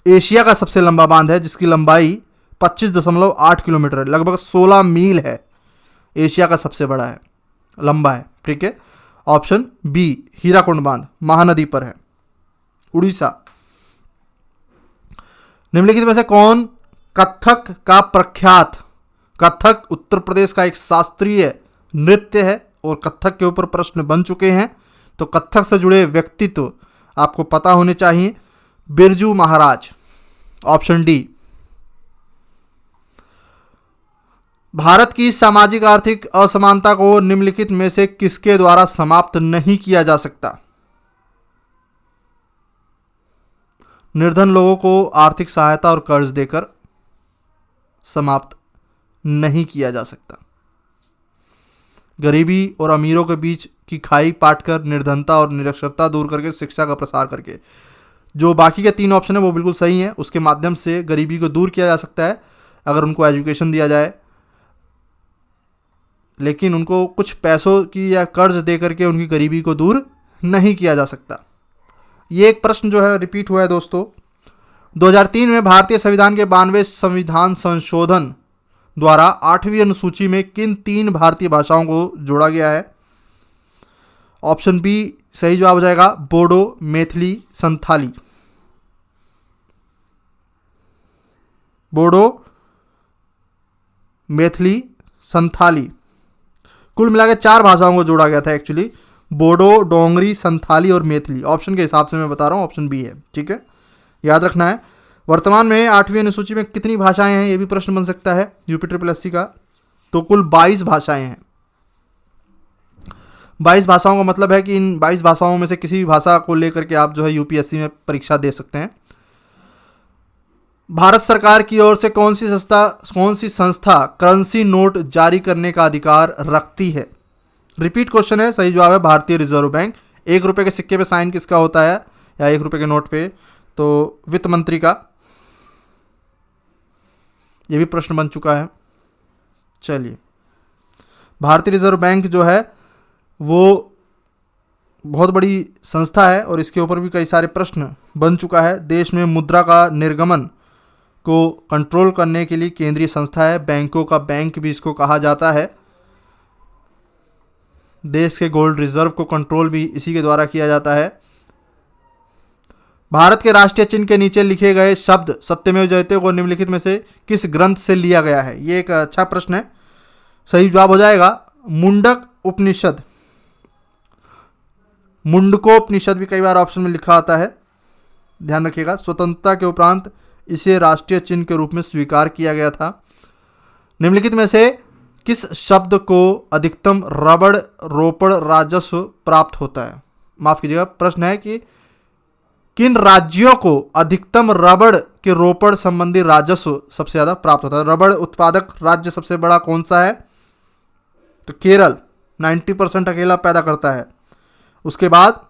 एशिया का सबसे लंबा बांध है जिसकी लंबाई 25.8 किलोमीटर है, लगभग 16 मील है। एशिया का सबसे बड़ा है, लंबा है, ठीक है। ऑप्शन बी हीराकुंड बांध महानदी पर है, उड़ीसा। निम्नलिखित में से कौन कथक का प्रख्यात? कथक उत्तर प्रदेश का एक शास्त्रीय नृत्य है और कथक के ऊपर प्रश्न बन चुके हैं, तो कथक से जुड़े व्यक्तित्व आपको पता होने चाहिए। Birju Maharaj, option D. भारत की सामाजिक आर्थिक असमानता को निम्नलिखित में से किसके द्वारा समाप्त नहीं किया जा सकता? निर्धन लोगों को आर्थिक सहायता और कर्ज देकर समाप्त नहीं किया जा सकता। गरीबी और अमीरों के बीच की खाई पाटकर, निर्धनता और निरक्षरता दूर करके, शिक्षा का प्रसार करके। जो बाकी के 3 ऑप्शन है वो बिल्कुल सही हैं। उसके माध्यम से गरीबी को दूर किया जा सकता है अगर उनको एजुकेशन दिया जाए, लेकिन उनको कुछ पैसों की या कर्ज दे करके उनकी गरीबी को दूर नहीं किया जा सकता। ये एक प्रश्न जो है रिपीट हुआ है दोस्तों। 2003 में भारतीय संविधान के 92वें संविधान संशोधन द्वारा 8वीं अनुसूची में किन 3 भारतीय भाषाओं को जोड़ा गया है? ऑप्शन बी सही जवाब हो जाएगा, बोडो, मैथिली, संथाली। बोडो, मैथिली, संथाली। कुल मिला के 4 भाषाओं को जोड़ा गया था एक्चुअली, बोडो, डोंगरी, संथाली और मैथिली। ऑप्शन के हिसाब से मैं बता रहा हूँ, ऑप्शन बी है, ठीक है, याद रखना है। वर्तमान में 8वीं अनुसूची में कितनी भाषाएं हैं, ये भी प्रश्न बन सकता है यूपी का। तो कुल 22 भाषाएं हैं। 22 भाषाओं का मतलब है कि इन 22 भाषाओं में से किसी भी भाषा को लेकर के आप जो है यूपीएससी में परीक्षा दे सकते हैं। भारत सरकार की ओर से कौन सी संस्था करेंसी नोट जारी करने का अधिकार रखती है? रिपीट क्वेश्चन है, सही जवाब है भारतीय रिजर्व बैंक। 1 रुपये के सिक्के पे साइन किसका होता है, या 1 रुपये के नोट पे? तो वित्त मंत्री का। यह भी प्रश्न बन चुका है। चलिए, भारतीय रिजर्व बैंक जो है वो बहुत बड़ी संस्था है और इसके ऊपर भी कई सारे प्रश्न बन चुका है। देश में मुद्रा का निर्गमन को कंट्रोल करने के लिए केंद्रीय संस्था है। बैंकों का बैंक भी इसको कहा जाता है। देश के गोल्ड रिजर्व को कंट्रोल भी इसी के द्वारा किया जाता है। भारत के राष्ट्रीय चिन्ह के नीचे लिखे गए शब्द सत्यमेव जयते को निम्नलिखित में से किस ग्रंथ से लिया गया है? ये एक अच्छा प्रश्न है। सही जवाब हो जाएगा मुंडक उपनिषद। मुंडकोपनिषद भी कई बार ऑप्शन में लिखा आता है, ध्यान रखिएगा। स्वतंत्रता के उपरांत इसे राष्ट्रीय चिन्ह के रूप में स्वीकार किया गया था। निम्नलिखित में से किस शब्द को अधिकतम रबड़ रोपड़ राजस्व प्राप्त होता है? माफ कीजिएगा, प्रश्न है कि किन राज्यों को अधिकतम रबड़ के रोपड़ संबंधी राजस्व सबसे ज्यादा प्राप्त होता है? रबड़ उत्पादक राज्य सबसे बड़ा कौन सा है? तो केरल 90% अकेला पैदा करता है। उसके बाद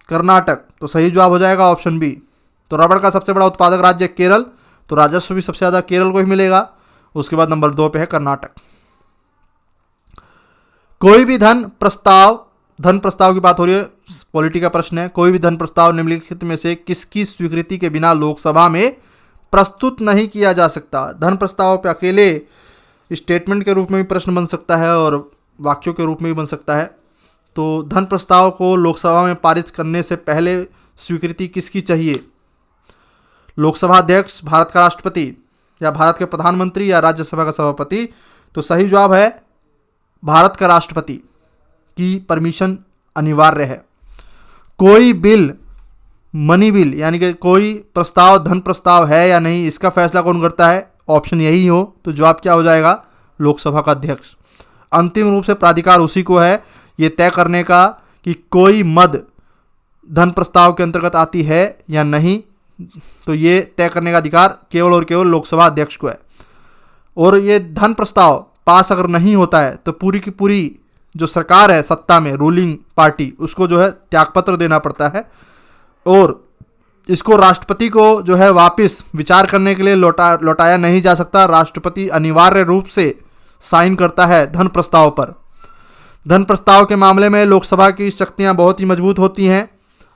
कर्नाटक। तो सही जवाब हो जाएगा ऑप्शन बी। तो रबड़ का सबसे बड़ा उत्पादक राज्य केरल, तो राजस्व भी सबसे ज्यादा केरल को ही मिलेगा। उसके बाद नंबर 2 पे है कर्नाटक। कोई भी धन प्रस्ताव की बात हो रही है, पॉलिटी का प्रश्न है। कोई भी धन प्रस्ताव निम्नलिखित में से किसकी स्वीकृति के बिना लोकसभा में प्रस्तुत नहीं किया जा सकता? धन प्रस्ताव पे अकेले स्टेटमेंट के रूप में भी प्रश्न बन सकता है और वाक्यों के रूप में भी बन सकता है। तो धन प्रस्ताव को लोकसभा में पारित करने से पहले स्वीकृति किसकी चाहिए? लोकसभा अध्यक्ष, भारत का राष्ट्रपति, या भारत के प्रधानमंत्री, या राज्यसभा का सभापति? तो सही जवाब है भारत का राष्ट्रपति की परमिशन अनिवार्य है। कोई बिल मनी बिल यानी कि कोई प्रस्ताव धन प्रस्ताव है या नहीं, इसका फैसला कौन करता है? ऑप्शन यही हो, तो जवाब क्या हो जाएगा? लोकसभा का अध्यक्ष। अंतिम रूप से प्राधिकार उसी को है ये तय करने का कि कोई मद धन प्रस्ताव के अंतर्गत आती है या नहीं। तो ये तय करने का अधिकार केवल और केवल लोकसभा अध्यक्ष को है। और ये धन प्रस्ताव पास अगर नहीं होता है तो पूरी की पूरी जो सरकार है सत्ता में, रूलिंग पार्टी, उसको जो है त्यागपत्र देना पड़ता है और इसको राष्ट्रपति को जो है वापस विचार करने के लिए लौटाया नहीं जा सकता। राष्ट्रपति अनिवार्य रूप से साइन करता है धन प्रस्ताव पर। धन प्रस्ताव के मामले में लोकसभा की शक्तियां बहुत ही मजबूत होती हैं।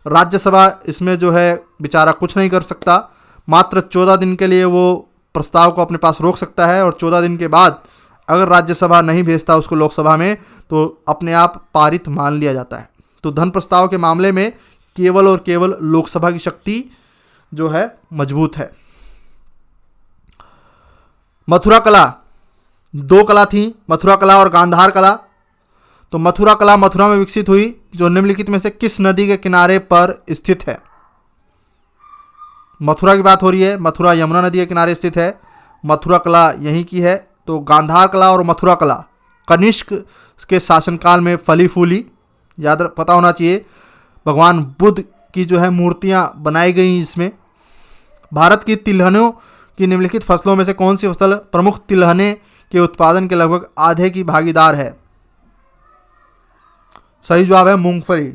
राज्यसभा इसमें जो है बेचारा कुछ नहीं कर सकता। मात्र 14 दिन के लिए वो प्रस्ताव को अपने पास रोक सकता है और 14 दिन के बाद अगर राज्यसभा नहीं भेजता उसको लोकसभा में तो अपने आप पारित मान लिया जाता है। तो धन प्रस्ताव के मामले में केवल और केवल लोकसभा की शक्ति जो है मजबूत है। मथुरा कला, 2 कला थी, मथुरा कला और गांधार कला। तो मथुरा कला मथुरा में विकसित हुई, जो निम्नलिखित में से किस नदी के किनारे पर स्थित है? मथुरा की बात हो रही है, मथुरा यमुना नदी के किनारे स्थित है। मथुरा कला यहीं की है। तो गांधार कला और मथुरा कला कनिष्क के शासनकाल में फली फूली, याद पता होना चाहिए। भगवान बुद्ध की जो है मूर्तियां बनाई गई इसमें। भारत की तिलहनों की निम्नलिखित फसलों में से कौन सी फसल प्रमुख तिलहने के उत्पादन के लगभग आधे की भागीदार है? सही जवाब है मूंगफली।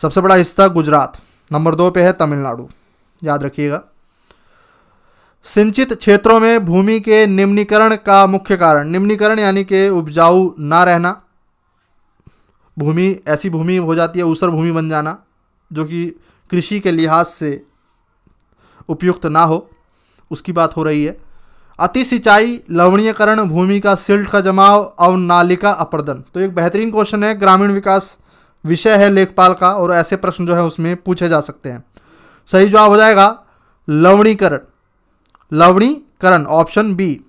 सबसे बड़ा हिस्सा गुजरात। नंबर 2 पे है तमिलनाडु, याद रखिएगा। सिंचित क्षेत्रों में भूमि के निम्नीकरण का मुख्य कारण? निम्नीकरण यानी कि उपजाऊ ना रहना। भूमि ऐसी भूमि हो जाती है, ऊसर भूमि बन जाना, जो कि कृषि के लिहाज से उपयुक्त ना हो, उसकी बात हो रही है। अति सिंचाई, लवणीकरण, भूमि का सिल्ट का जमाव, अवनालिका अपर्दन। तो एक बेहतरीन क्वेश्चन है, ग्रामीण विकास विषय है लेखपाल का और ऐसे प्रश्न जो है उसमें पूछे जा सकते हैं। सही जवाब हो जाएगा लवणीकरण। लवणीकरण ऑप्शन बी।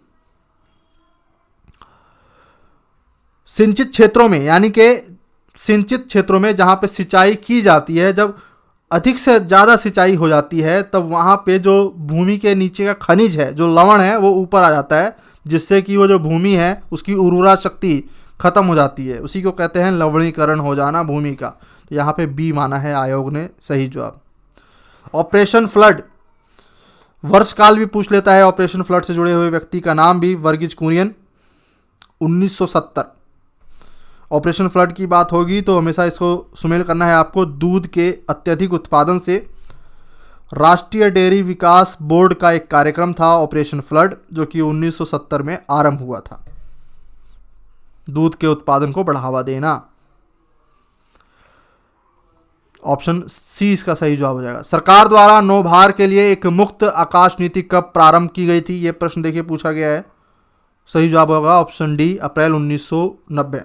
सिंचित क्षेत्रों में, यानी कि सिंचित क्षेत्रों में जहाँ पे सिंचाई की जाती है, जब अधिक से ज़्यादा सिंचाई हो जाती है तब वहाँ पे जो भूमि के नीचे का खनिज है, जो लवण है, वो ऊपर आ जाता है, जिससे कि वो जो भूमि है उसकी उर्वरा शक्ति खत्म हो जाती है। उसी को कहते हैं लवणीकरण हो जाना भूमि का। तो यहाँ पे बी माना है आयोग ने सही जवाब। ऑपरेशन फ्लड, वर्षकाल भी पूछ लेता है ऑपरेशन फ्लड से जुड़े हुए व्यक्ति का नाम भी, वर्गीज कुरियन, 1970। ऑपरेशन फ्लड की बात होगी तो हमेशा इसको सुमेल करना है आपको। दूध के अत्यधिक उत्पादन से राष्ट्रीय डेयरी विकास बोर्ड का एक कार्यक्रम था ऑपरेशन फ्लड, जो कि 1970 में आरंभ हुआ था। दूध के उत्पादन को बढ़ावा देना। ऑप्शन सी इसका सही जवाब हो जाएगा। सरकार द्वारा नौभार के लिए एक मुक्त आकाश नीति कब प्रारंभ की गई थी? ये प्रश्न देखिए पूछा गया है। सही जवाब होगा ऑप्शन डी, अप्रैल 1990।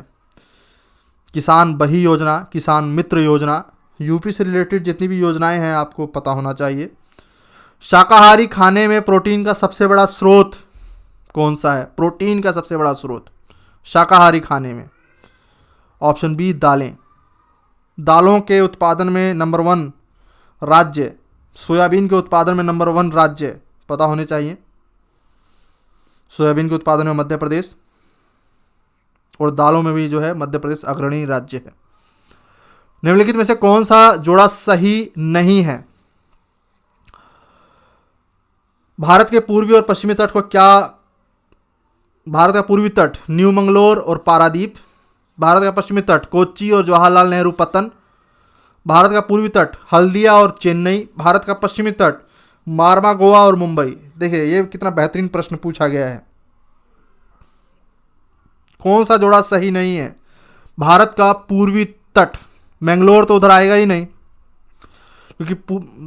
किसान बही योजना, किसान मित्र योजना, यूपी से रिलेटेड जितनी भी योजनाएं हैं आपको पता होना चाहिए। शाकाहारी खाने में प्रोटीन का सबसे बड़ा स्रोत कौन सा है? प्रोटीन का सबसे बड़ा स्रोत शाकाहारी खाने में, ऑप्शन बी, दालें। दालों के उत्पादन में नंबर 1 राज्य, सोयाबीन के उत्पादन में नंबर 1 राज्य पता होने चाहिए। सोयाबीन के उत्पादन में मध्य प्रदेश, और दालों में भी जो है मध्य प्रदेश अग्रणी राज्य है। निम्नलिखित में से कौन सा जोड़ा सही नहीं है? भारत के पूर्वी और पश्चिमी तट को क्या, भारत का पूर्वी तट न्यू मंगलोर और पारादीप, भारत का पश्चिमी तट कोच्चि और जवाहरलाल नेहरू पत्तन, भारत का पूर्वी तट हल्दिया और चेन्नई, भारत का पश्चिमी तट मारवा गोवा और मुंबई। देखिए ये कितना बेहतरीन प्रश्न पूछा गया है। कौन सा जोड़ा सही नहीं है? भारत का पूर्वी तट, मैंगलोर तो उधर आएगा ही नहीं, क्योंकि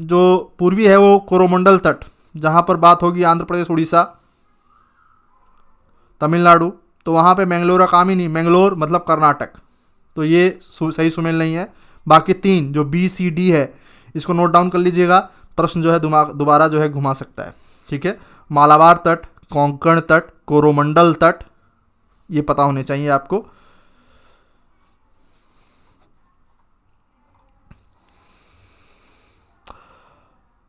जो पूर्वी है वो कोरोमंडल तट, जहां पर बात होगी आंध्र प्रदेश, उड़ीसा, तमिलनाडु, तो वहाँ पे मैंगलोर का काम ही नहीं। मैंगलोर मतलब कर्नाटक, तो ये सही सुमेल नहीं है। बाकी 3 जो बी सी डी है इसको नोट डाउन कर लीजिएगा, प्रश्न जो है दोबारा जो है घुमा सकता है। ठीक है, मालाबार तट, कोंकण तट, कोरोमंडल तट, ये पता होने चाहिए आपको।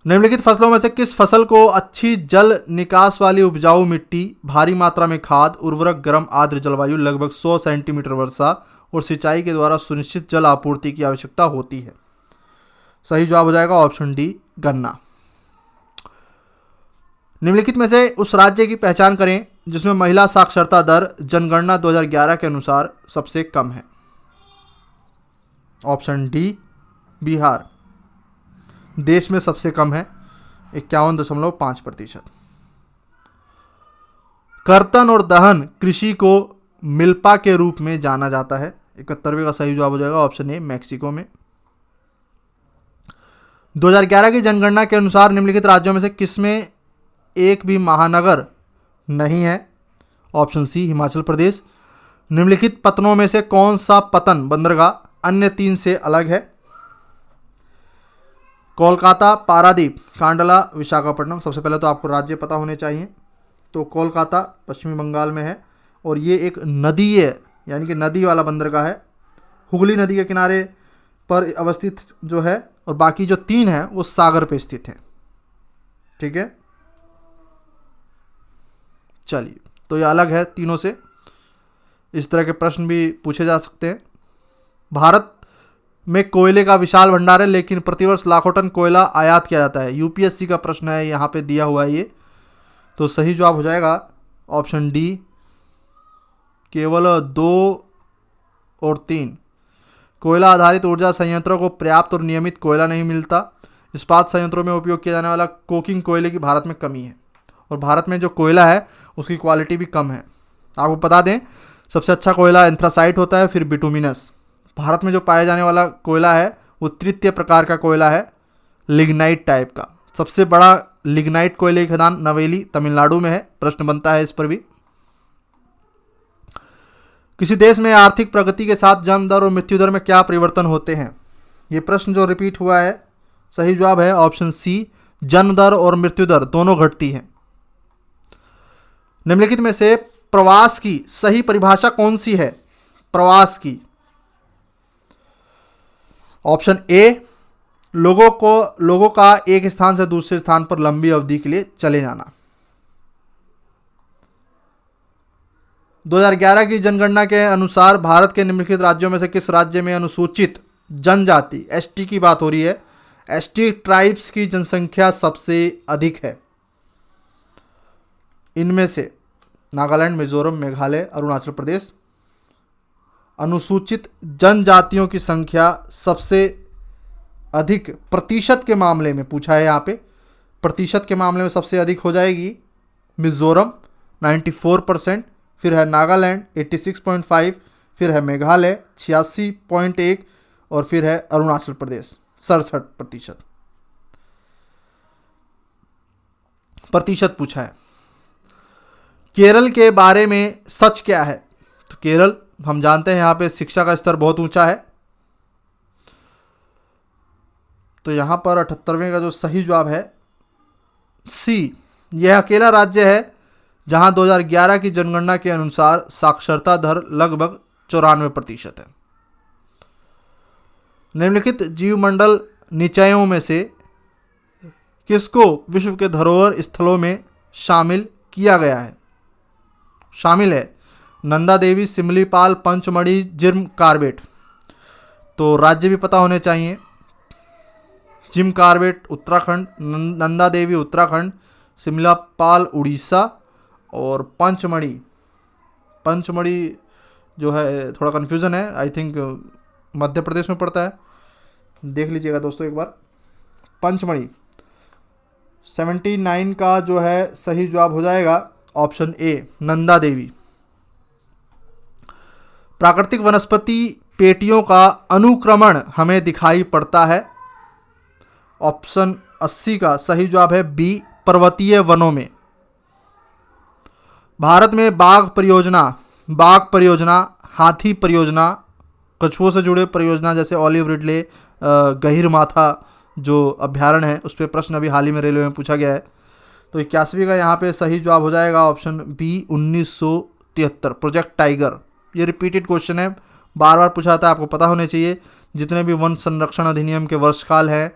निम्नलिखित फसलों में से किस फसल को अच्छी जल निकास वाली उपजाऊ मिट्टी, भारी मात्रा में खाद, उर्वरक, गर्म आर्द्र जलवायु, लगभग 100 सेंटीमीटर वर्षा और सिंचाई के द्वारा सुनिश्चित जल आपूर्ति की आवश्यकता होती है? सही जवाब हो जाएगा ऑप्शन डी, गन्ना। निम्नलिखित में से उस राज्य की पहचान करें जिसमें महिला साक्षरता दर जनगणना 2011 के अनुसार सबसे कम है। Option D, Bihar. देश में सबसे कम है, 51.5%। कर्तन और दहन कृषि को मिल्पा के रूप में जाना जाता है। 71वें का सही जवाब हो जाएगा ऑप्शन ए, मैक्सिको में। 2011 की जनगणना के अनुसार निम्नलिखित राज्यों में से किसमें एक भी महानगर नहीं है? ऑप्शन सी, हिमाचल प्रदेश। निम्नलिखित पत्तनों में से कौन सा पत्तन बंदरगाह अन्य 3 से अलग है? कोलकाता, पारादीप, कांडला, विशाखापट्टनम। सबसे पहले तो आपको राज्य पता होने चाहिए। तो कोलकाता पश्चिमी बंगाल में है और ये एक नदी है, यानी कि नदी वाला बंदरगाह है, हुगली नदी के किनारे पर अवस्थित जो है, और बाकी जो 3 हैं वो सागर पे स्थित हैं। ठीक है, चलिए, तो ये अलग है तीनों से। इस तरह के प्रश्न भी पूछे जा सकते हैं। भारत में कोयले का विशाल भंडार है, लेकिन प्रतिवर्ष लाखों टन कोयला आयात किया जाता है। यूपीएससी का प्रश्न है, यहाँ पे दिया हुआ है ये। तो सही जवाब हो जाएगा ऑप्शन डी, केवल 2 और 3। कोयला आधारित ऊर्जा संयंत्रों को पर्याप्त और नियमित कोयला नहीं मिलता। इस्पात संयंत्रों में उपयोग किया जाने वाला कोकिंग कोयले की भारत में कमी है, और भारत में जो कोयला है उसकी क्वालिटी भी कम है। आपको बता दें, सबसे अच्छा कोयला एंथ्रासाइट होता है, फिर बिटुमिनस। भारत में जो पाया जाने वाला कोयला है वो तृतीय प्रकार का कोयला है, लिग्नाइट टाइप का। सबसे बड़ा लिग्नाइट कोयले की खदान नवेली, तमिलनाडु में है। प्रश्न बनता है इस पर भी। किसी देश में आर्थिक प्रगति के साथ जन्म दर और मृत्यु दर में क्या परिवर्तन होते हैं? ये प्रश्न जो रिपीट हुआ है, सही जवाब है ऑप्शन सी, जन्म दर और मृत्यु दर दोनों घटती हैं। निम्नलिखित में से प्रवास की सही परिभाषा कौन सी है? प्रवास की? ऑप्शन ए, लोगों का एक स्थान से दूसरे स्थान पर लंबी अवधि के लिए चले जाना। 2011 की जनगणना के अनुसार भारत के निम्नलिखित राज्यों में से किस राज्य में अनुसूचित जनजाति एसटी की बात हो रही है, एसटी ट्राइब्स की जनसंख्या सबसे अधिक है? इनमें से नागालैंड, मिजोरम, मेघालय, अरुणाचल प्रदेश। अनुसूचित जनजातियों की संख्या सबसे अधिक प्रतिशत के मामले में पूछा है, यहाँ पे प्रतिशत के मामले में सबसे अधिक हो जाएगी मिजोरम 94%, फिर है नागालैंड 86.5, फिर है मेघालय 86.1 और फिर है अरुणाचल प्रदेश 67% पूछा है। केरल के बारे में सच क्या है? तो केरल हम जानते हैं यहाँ पे शिक्षा का स्तर बहुत ऊंचा है। तो यहाँ पर 78वें का जो सही जवाब है सी, यह अकेला राज्य है जहाँ 2011 की जनगणना के अनुसार साक्षरता दर लगभग 94% है। निम्नलिखित जीवमंडल निचयों में से किसको विश्व के धरोहर स्थलों में शामिल किया गया है? शामिल है नंदा देवी, सिमलीपाल, पंचमढ़ी, जिम कार्बेट। तो राज्य भी पता होने चाहिए। जिम कार्बेट उत्तराखंड, नंदा देवी उत्तराखंड, सिमलीपाल उड़ीसा और पंचमढ़ी जो है थोड़ा कन्फ्यूज़न है, आई थिंक मध्य प्रदेश में पड़ता है, देख लीजिएगा दोस्तों एक बार। पंचमढ़ी 79 का जो है सही जवाब हो जाएगा ऑप्शन ए, नंदा देवी। प्राकृतिक वनस्पति पेटियों का अनुक्रमण हमें दिखाई पड़ता है। ऑप्शन 80 का सही जवाब है बी, पर्वतीय वनों में। भारत में बाघ परियोजना, हाथी परियोजना, कछुओं से जुड़े परियोजना जैसे ऑलिव रिडले, गहिरमाथा जो अभ्यारण्य है उस पर प्रश्न अभी हाल ही में रेलवे में पूछा गया है। तो 81 का यहाँ पे सही जवाब हो जाएगा ऑप्शन बी, 1973 प्रोजेक्ट टाइगर। ये रिपीटेड क्वेश्चन है, बार बार पूछा था, आपको पता होने चाहिए। जितने भी वन संरक्षण अधिनियम के वर्षकाल हैं,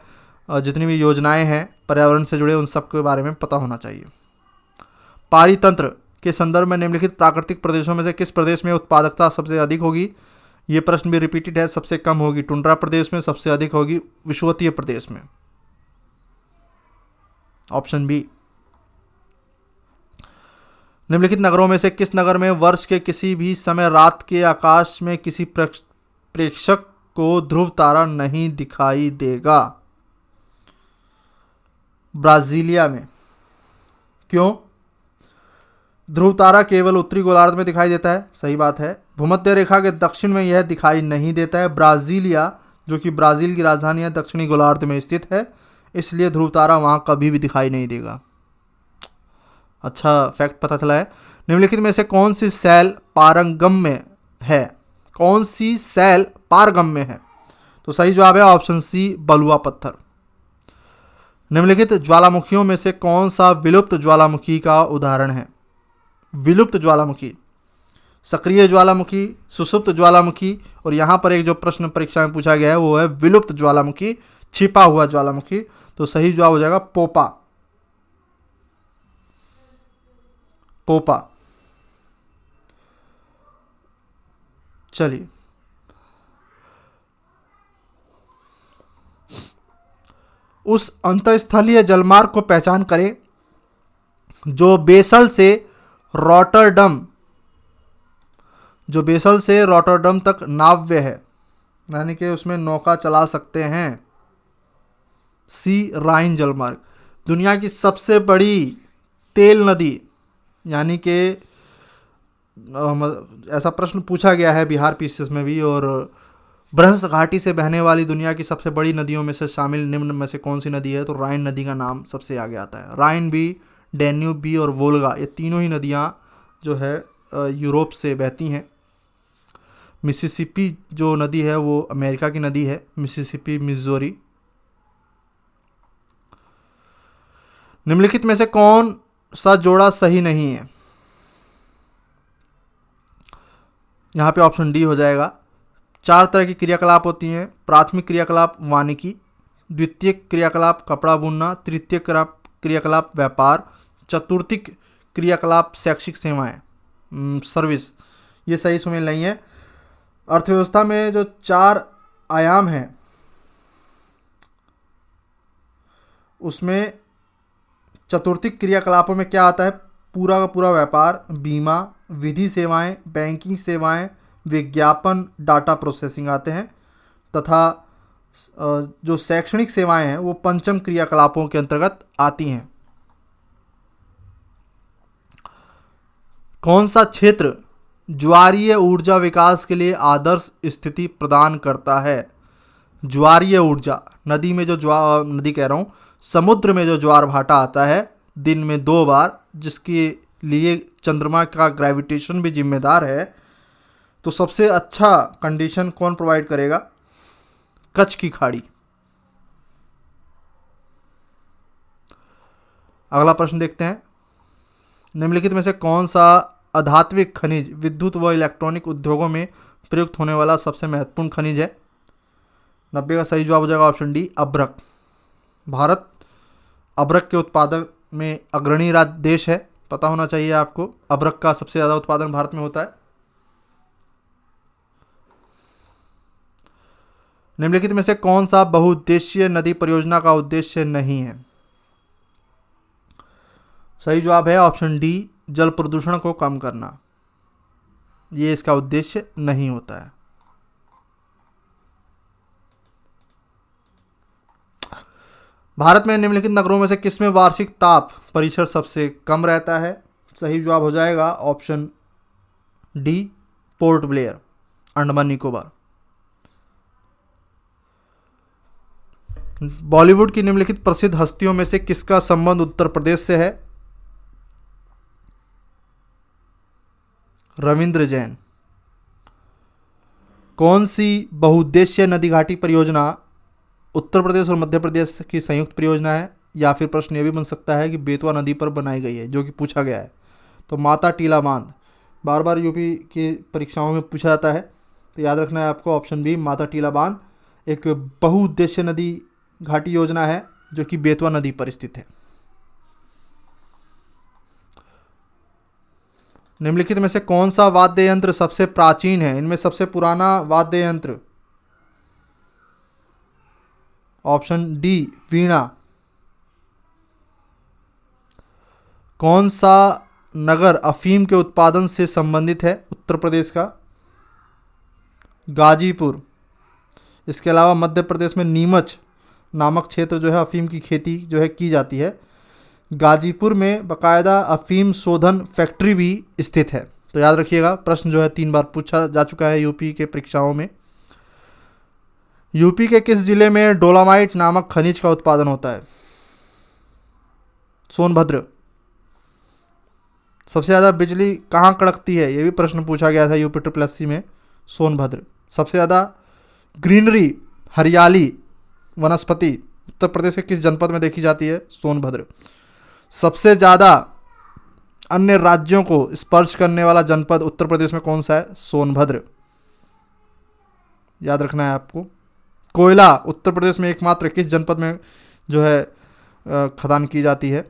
जितनी भी योजनाएं हैं पर्यावरण से जुड़े, उन सब के बारे में पता होना चाहिए। पारितंत्र के संदर्भ में निम्नलिखित प्राकृतिक प्रदेशों में से किस प्रदेश में उत्पादकता सबसे अधिक होगी? ये प्रश्न भी रिपीटेड है। सबसे कम होगी टुंड्रा प्रदेश में, सबसे अधिक होगी विषुवतीय प्रदेश में। Option B. निम्नलिखित नगरों में से किस नगर में वर्ष के किसी भी समय रात के आकाश में किसी प्रेक्षक को ध्रुव तारा नहीं दिखाई देगा? ब्राजीलिया में। क्यों? ध्रुव तारा केवल उत्तरी गोलार्ध में दिखाई देता है, सही बात है। भूमध्य रेखा के दक्षिण में यह दिखाई नहीं देता है। ब्राजीलिया जो कि ब्राज़ील की राजधानी है, दक्षिणी गोलार्ध में स्थित है, इसलिए ध्रुव तारा वहाँ कभी भी दिखाई नहीं देगा। अच्छा फैक्ट पता चला है। निम्नलिखित में से कौन सी सेल पारगम्य है? तो सही जवाब है ऑप्शन सी, बलुआ पत्थर। निम्नलिखित ज्वालामुखियों में से कौन सा विलुप्त ज्वालामुखी का उदाहरण है? विलुप्त ज्वालामुखी, सक्रिय ज्वालामुखी, सुसुप्त ज्वालामुखी, और यहाँ पर एक जो प्रश्न परीक्षा में पूछा गया है वो है विलुप्त ज्वालामुखी, छिपा हुआ ज्वालामुखी। तो सही जवाब हो जाएगा पोपा। चलिए, उस अंतःस्थलीय जलमार्ग को पहचान करें जो बेसल से रॉटरडम तक नाव्य है, यानी कि उसमें नौका चला सकते हैं। सी, राइन जलमार्ग। दुनिया की सबसे बड़ी तेल नदी, यानी कि ऐसा प्रश्न पूछा गया है बिहार पीसीएस में भी, और ब्रह्मस घाटी से बहने वाली दुनिया की सबसे बड़ी नदियों में से शामिल निम्न में से कौन सी नदी है? तो राइन नदी का नाम सबसे आगे आता है। राइन भी, डैन्यूब भी और वोल्गा, ये तीनों ही नदियाँ जो है यूरोप से बहती हैं। मिसिसिपी जो नदी है वो अमेरिका की नदी है, मिसिसिपी मिजोरी। निम्नलिखित में से कौन सा जोड़ा सही नहीं है? यहाँ पे ऑप्शन डी हो जाएगा। 4 तरह की क्रियाकलाप होती हैं। प्राथमिक क्रियाकलाप वानिकी, द्वितीयक क्रियाकलाप कपड़ा बुनना, तृतीयक क्रियाकलाप व्यापार, चतुर्थिक क्रियाकलाप शैक्षिक सेवाएं सर्विस। ये सही सुमेल नहीं है। अर्थव्यवस्था में जो 4 आयाम हैं उसमें चतुर्थिक क्रियाकलापों में क्या आता है? पूरा का पूरा व्यापार, बीमा, विधि सेवाएं, बैंकिंग सेवाएं, विज्ञापन, डाटा प्रोसेसिंग आते हैं। तथा जो शैक्षणिक सेवाएं हैं वो पंचम क्रियाकलापों के अंतर्गत आती हैं। कौन सा क्षेत्र ज्वारीय ऊर्जा विकास के लिए आदर्श स्थिति प्रदान करता है? ज्वारीय ऊर्जा, नदी में जो नदी कह रहा हूँ, समुद्र में जो ज्वार भाटा आता है दिन में 2 बार, जिसके लिए चंद्रमा का ग्रेविटेशन भी जिम्मेदार है, तो सबसे अच्छा कंडीशन कौन प्रोवाइड करेगा? कच्छ की खाड़ी। अगला प्रश्न देखते हैं। निम्नलिखित में से कौन सा अधात्विक खनिज विद्युत व इलेक्ट्रॉनिक उद्योगों में प्रयुक्त होने वाला सबसे महत्वपूर्ण खनिज है? 90 का सही जवाब हो जाएगा ऑप्शन डी, अभ्रक। भारत अभ्रक के उत्पादन में अग्रणी राज्य देश है, पता होना चाहिए आपको। अभ्रक का सबसे ज़्यादा उत्पादन भारत में होता है। निम्नलिखित में से कौन सा बहुउद्देशीय नदी परियोजना का उद्देश्य नहीं है? सही जवाब है ऑप्शन डी, जल प्रदूषण को कम करना। ये इसका उद्देश्य नहीं होता है। भारत में निम्नलिखित नगरों में से किसमें वार्षिक ताप परिसर सबसे कम रहता है? सही जवाब हो जाएगा option D, port Blair, Andaman Nicobar. Bollywood की निम्नलिखित प्रसिद्ध हस्तियों में से किसका संबंध उत्तर प्रदेश से है? रविंद्र जैन। कौन सी बहुउद्देशीय नदी घाटी परियोजना उत्तर प्रदेश और मध्य प्रदेश की संयुक्त परियोजना है? या फिर प्रश्न ये भी बन सकता है कि बेतवा नदी पर बनाई गई है, जो कि पूछा गया है। तो माता टीला बांध बार बार यूपी की परीक्षाओं में पूछा जाता है, तो याद रखना है आपको ऑप्शन बी, माता टीला बांध एक बहुउद्देशीय नदी घाटी योजना है जो कि बेतवा नदी पर स्थित है। निम्नलिखित में से कौन सा वाद्य यंत्र सबसे प्राचीन है? इनमें सबसे पुराना वाद्य यंत्र ऑप्शन डी, वीणा। कौन सा नगर अफीम के उत्पादन से संबंधित है उत्तर प्रदेश का? गाजीपुर। इसके अलावा मध्य प्रदेश में नीमच नामक क्षेत्र जो है अफीम की खेती जो है की जाती है। गाजीपुर में बाकायदा अफीम शोधन फैक्ट्री भी स्थित है। तो याद रखिएगा, प्रश्न जो है 3 बार पूछा जा चुका है यूपी के परीक्षाओं में। यूपी के किस जिले में डोलामाइट नामक खनिज का उत्पादन होता है? सोनभद्र। सबसे ज़्यादा बिजली कहाँ कड़कती है? ये भी प्रश्न पूछा गया था यूपी SSSC में। सोनभद्र। सबसे ज़्यादा ग्रीनरी, हरियाली, वनस्पति उत्तर प्रदेश के किस जनपद में देखी जाती है? सोनभद्र। सबसे ज़्यादा अन्य राज्यों को स्पर्श करने वाला जनपद उत्तर प्रदेश में कौन सा है? सोनभद्र। याद रखना है आपको। कोयला उत्तर प्रदेश में एकमात्र किस जनपद में जो है खदान की जाती है?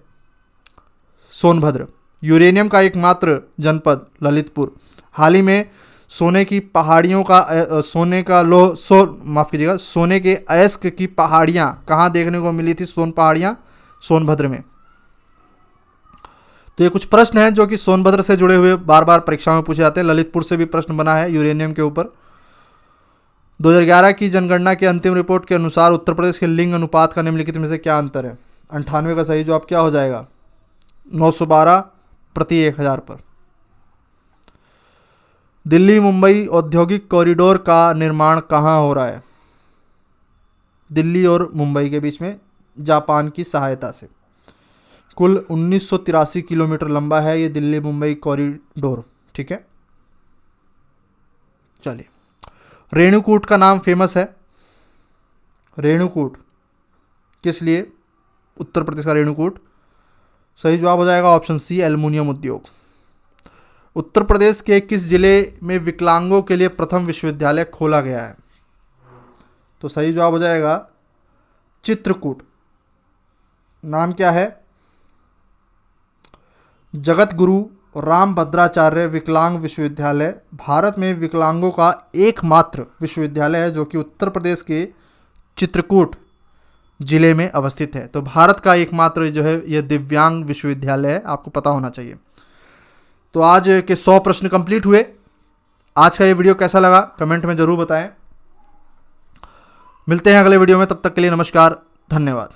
सोनभद्र। यूरेनियम का एकमात्र जनपद ललितपुर। हाल ही में सोने की पहाड़ियों का सोने के अयस्क की पहाड़ियाँ कहाँ देखने को मिली थी? पहाड़ियाँ सोनभद्र में। तो ये कुछ प्रश्न हैं जो कि सोनभद्र से जुड़े हुए बार बार परीक्षाओं में पूछे जाते हैं। ललितपुर से भी प्रश्न बना है यूरेनियम के ऊपर। 2011 की जनगणना की अंतिम रिपोर्ट के अनुसार उत्तर प्रदेश के लिंग अनुपात का निम्नलिखित में से क्या अंतर है? 98 का सही जवाब क्या हो जाएगा? 912 प्रति 1000 पर। दिल्ली मुंबई औद्योगिक कॉरिडोर का निर्माण कहाँ हो रहा है? दिल्ली और मुंबई के बीच में जापान की सहायता से। कुल 1983 किलोमीटर लंबा है ये दिल्ली मुंबई कॉरिडोर। ठीक है, चलिए। रेणुकूट का नाम फेमस है। रेणुकूट किस लिए? उत्तर प्रदेश का रेणुकूट। सही जवाब हो जाएगा ऑप्शन सी, एल्युमिनियम उद्योग। उत्तर प्रदेश के किस जिले में विकलांगों के लिए प्रथम विश्वविद्यालय खोला गया है? तो सही जवाब हो जाएगा चित्रकूट। नाम क्या है? जगत गुरु रामभद्राचार्य विकलांग विश्वविद्यालय भारत में विकलांगों का एकमात्र विश्वविद्यालय है जो कि उत्तर प्रदेश के चित्रकूट जिले में अवस्थित है। तो भारत का एकमात्र जो है यह दिव्यांग विश्वविद्यालय है, आपको पता होना चाहिए। तो आज के 100 प्रश्न कंप्लीट हुए। आज का ये वीडियो कैसा लगा कमेंट में ज़रूर बताएं। मिलते हैं अगले वीडियो में, तब तक के लिए नमस्कार, धन्यवाद।